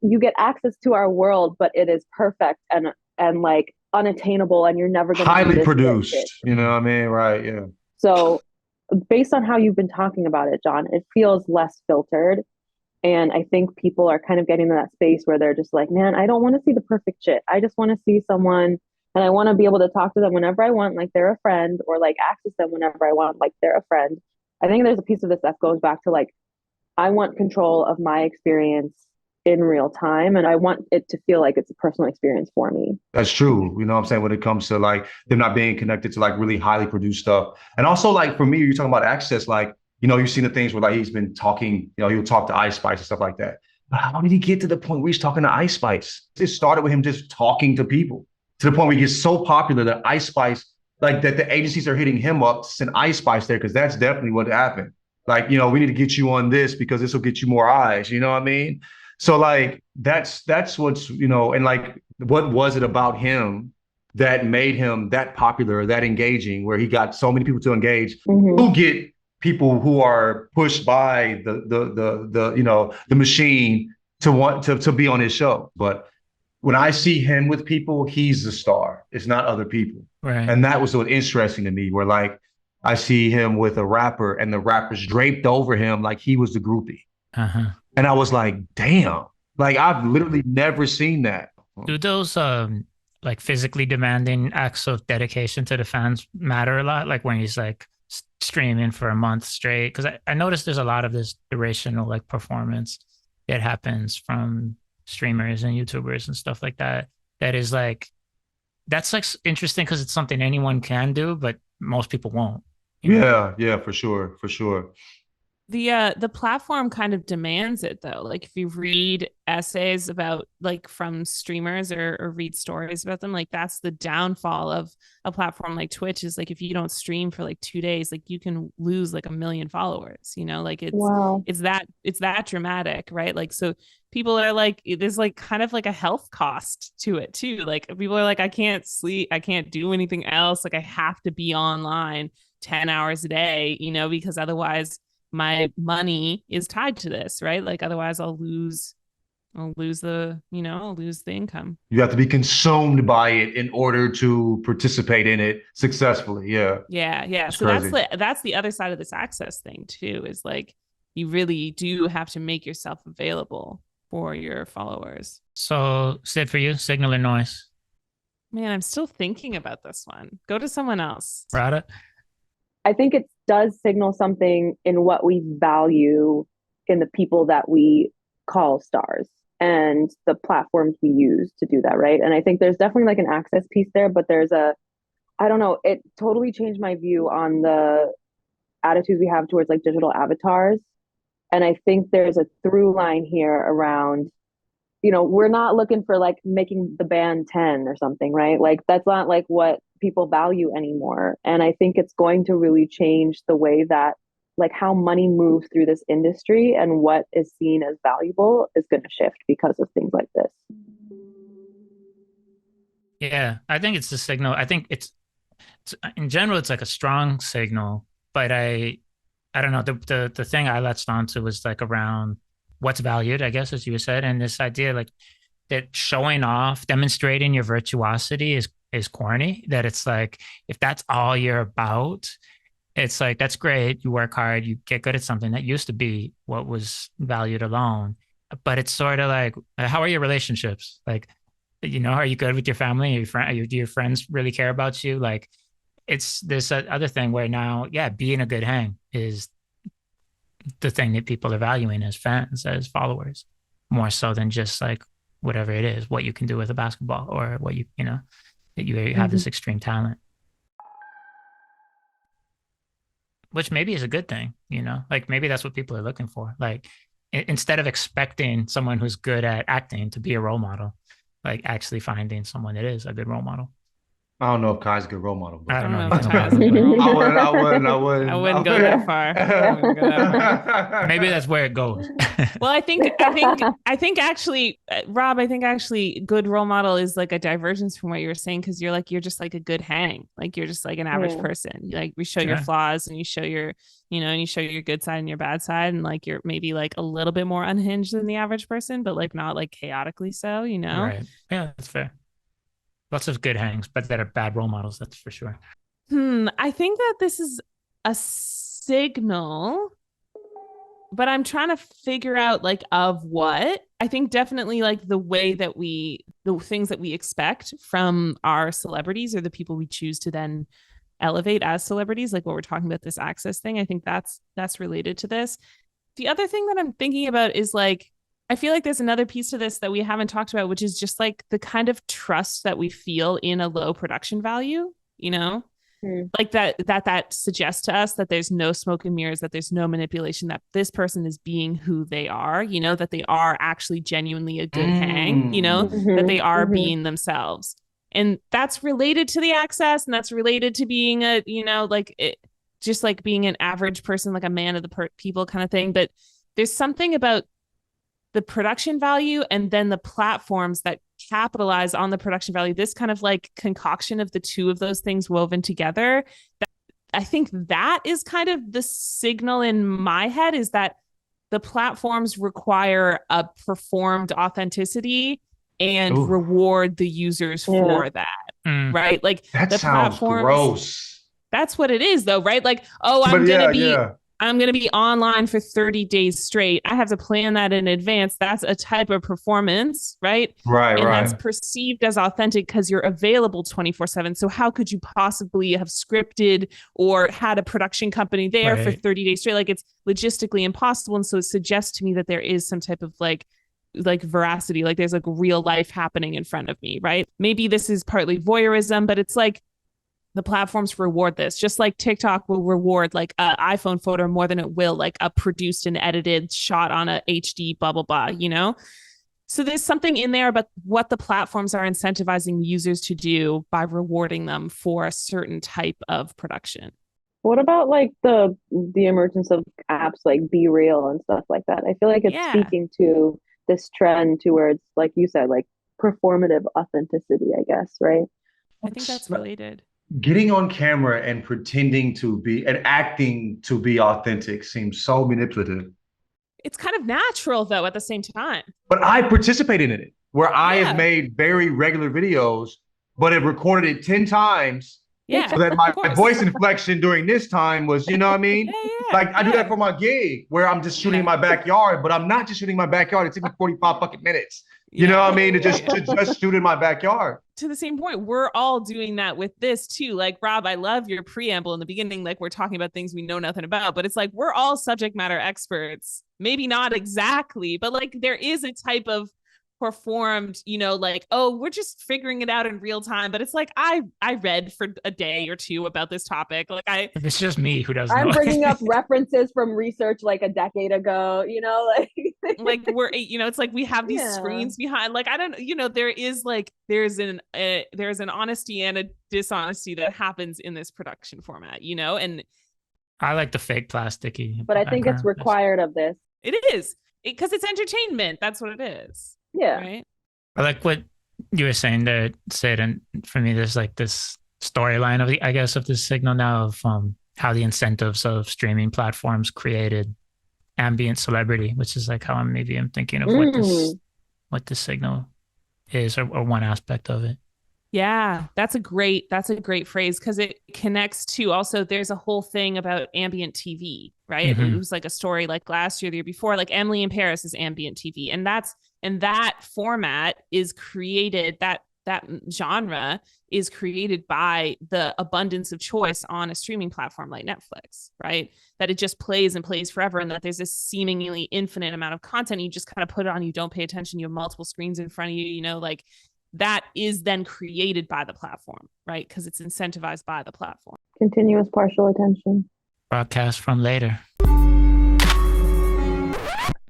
you get access to our world, but it is perfect and like unattainable, and you're never going to do Highly this produced. shit. You know Mm. what I mean? Right. Yeah. So based on how you've been talking about it, John, it feels less filtered. And I think people are kind of getting to that space where they're just like, man, I don't want to see the perfect shit. I just want to see someone, and I want to be able to talk to them whenever I want, like they're a friend, or like access them whenever I want, like they're a friend. I think there's a piece of this that goes back to like, I want control of my experience in real time, and I want it to feel like it's a personal experience for me. That's true. You know what I'm saying? When it comes to like them not being connected to like really highly produced stuff. And also like for me, you're talking about access, like, you know, you've seen the things where like he's been talking, you know, he'll talk to Ice Spice and stuff like that. But how did he get to the point where he's talking to Ice Spice? It started with him just talking to people to the point where he gets so popular that Ice Spice, like that the agencies are hitting him up to send Ice Spice there, because that's definitely what happened. Like, you know, we need to get you on this because this will get you more eyes. You know what I mean? So like that's what's, you know, and like what was it about him that made him that popular, that engaging, where he got so many people to engage, who get people who are pushed by the you know, the machine to want to be on his show. But when I see him with people, he's the star. It's not other people. Right. And that was so interesting to me, where like I see him with a rapper and the rapper's draped over him like he was the groupie. Uh-huh. And I was like, damn, like I've literally never seen that. Do those like physically demanding acts of dedication to the fans matter a lot? Like when he's like streaming for a month straight? Because I noticed there's a lot of this durational like performance that happens from streamers and YouTubers and stuff like that. That is like that's like interesting because it's something anyone can do, but most people won't. Yeah, for sure, for sure. The platform kind of demands it though. Like if you read essays about like from streamers or read stories about them, like that's the downfall of a platform like Twitch is like if you don't stream for like 2 days, like you can lose like 1 million followers, like it's that dramatic, right? Like so people are like there's like kind of like a health cost to it too. Like people are like, I can't sleep, I can't do anything else. Like I have to be online 10 hours a day, because otherwise my money is tied to this, right? Like otherwise I'll lose the income. You have to be consumed by it in order to participate in it successfully. Yeah. Yeah. It's So crazy. that's the other side of this access thing too, is like you really do have to make yourself available for your followers. So Sid, for you, signal or noise? Man, I'm still thinking about this one. Go to someone else. Radha? I think it does signal something in what we value in the people that we call stars and the platforms we use to do that, right? And I think there's definitely like an access piece there, but I don't know, it totally changed my view on the attitudes we have towards like digital avatars. And I think there's a through line here around, we're not looking for like making the band 10 or something, right? Like that's not like what people value anymore. And I think it's going to really change the way that like how money moves through this industry and what is seen as valuable is going to shift because of things like this. Yeah, I think it's a signal. I think it's in general, it's like a strong signal, but I don't know. The thing I latched onto was like around what's valued, I guess, as you said, and this idea like that showing off, demonstrating your virtuosity is corny. That it's like if that's all you're about, it's like that's great. You work hard, you get good at something that used to be what was valued alone. But it's sort of like, how are your relationships? Like, are you good with your family? Do your friends really care about you? Like, it's this other thing where now, yeah, being a good hang is the thing that people are valuing as fans, as followers, more so than just like whatever it is, what you can do with a basketball or what that you have this extreme talent, which maybe is a good thing, like maybe that's what people are looking for. Like instead of expecting someone who's good at acting to be a role model, like actually finding someone that is a good role model. I don't know if Kai's a good role model, but I don't know if Kai is a good role model. I wouldn't go that far. Maybe that's where it goes. Well, I think actually, Rob, good role model is like a divergence from what you were saying, because you're just like a good hang. Like you're just like an average person. Like we show your flaws and you show your, and you show your good side and your bad side, and like you're maybe like a little bit more unhinged than the average person, but like not like chaotically so, Right. Yeah, that's fair. Lots of good hangs, but that are bad role models, that's for sure. I think that this is a signal, but I'm trying to figure out like of what. I think definitely like the things that we expect from our celebrities or the people we choose to then elevate as celebrities, like what we're talking about, this access thing. I think that's related to this. The other thing that I'm thinking about is like, I feel like there's another piece to this that we haven't talked about, which is just like the kind of trust that we feel in a low production value, like that suggests to us that there's no smoke and mirrors, that there's no manipulation, that this person is being who they are, that they are actually genuinely a good hang, that they are being themselves. And that's related to the access, and that's related to being a, just like being an average person, like a man of the people kind of thing. But there's something about the production value and then the platforms that capitalize on the production value, this kind of like concoction of the two of those things woven together. I think that is kind of the signal in my head, is that the platforms require a performed authenticity and reward the users for that. Right? Like that the sounds gross. That's what it is though, right? Like, I'm going to be online for 30 days straight. I have to plan that in advance. That's a type of performance, right? Right. That's perceived as authentic because you're available 24/7. So how could you possibly have scripted or had a production company there for 30 days straight? Like it's logistically impossible. And so it suggests to me that there is some type of like like veracity, like there's like real life happening in front of me, right? Maybe this is partly voyeurism, but it's like the platforms reward this, just like TikTok will reward like an iPhone photo more than it will like a produced and edited shot on a HD blah blah blah, you know. So there's something in there about what the platforms are incentivizing users to do by rewarding them for a certain type of production. What about like the emergence of apps like Be Real and stuff like that? I feel like it's speaking to this trend towards, like you said, like performative authenticity, I guess, right? I think that's related. Getting on camera and pretending to be and acting to be authentic seems so manipulative. It's kind of natural though at the same time. But I participated in it where I have made very regular videos, but have recorded it 10 times. Yeah. So that my voice inflection during this time was, you know what I mean? Like I do that for my gig where I'm just shooting in my backyard, but I'm not just shooting in my backyard. It took me 45 fucking minutes. You know what I mean? To just shoot in my backyard. To the same point, we're all doing that with this too. Like, Rob, I love your preamble in the beginning. Like, we're talking about things we know nothing about, but it's like we're all subject matter experts. Maybe not exactly, but like there is a type of performed, you know, like, oh, we're just figuring it out in real time. But it's like I read for a day or two about this topic. Like it's just me who doesn't. I'm bringing up references from research like a decade ago, you know, like we're, you know, it's like we have these screens behind, like I don't, you know, there is like there's an honesty and a dishonesty that happens in this production format, you know. And I like the fake plasticky, but I think it's required of this. It is because it's entertainment. That's what it is. Yeah. Right. I like what you were saying there, Sid, and for me, there's like this storyline of the, I guess, of this signal now of how the incentives of streaming platforms created ambient celebrity, which is like how I'm thinking of what this signal is, or one aspect of it. Yeah, that's a great phrase because it connects to also there's a whole thing about ambient TV, right? It was like a story like last year, the year before, like Emily in Paris is ambient TV. And that format is created, that genre is created by the abundance of choice on a streaming platform like Netflix, right? That it just plays and plays forever, and that there's this seemingly infinite amount of content. You just kind of put it on, you don't pay attention, you have multiple screens in front of you, you know, like that is then created by the platform, right? Because it's incentivized by the platform. Continuous partial attention. Broadcast from later.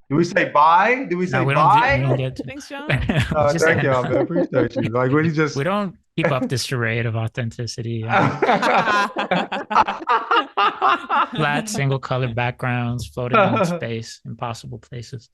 Do we say bye? Do we say bye? Thanks, John. Thank you, I appreciate you. Like when you just we don't keep up this charade of authenticity. Flat, single colored backgrounds floating in space, impossible places.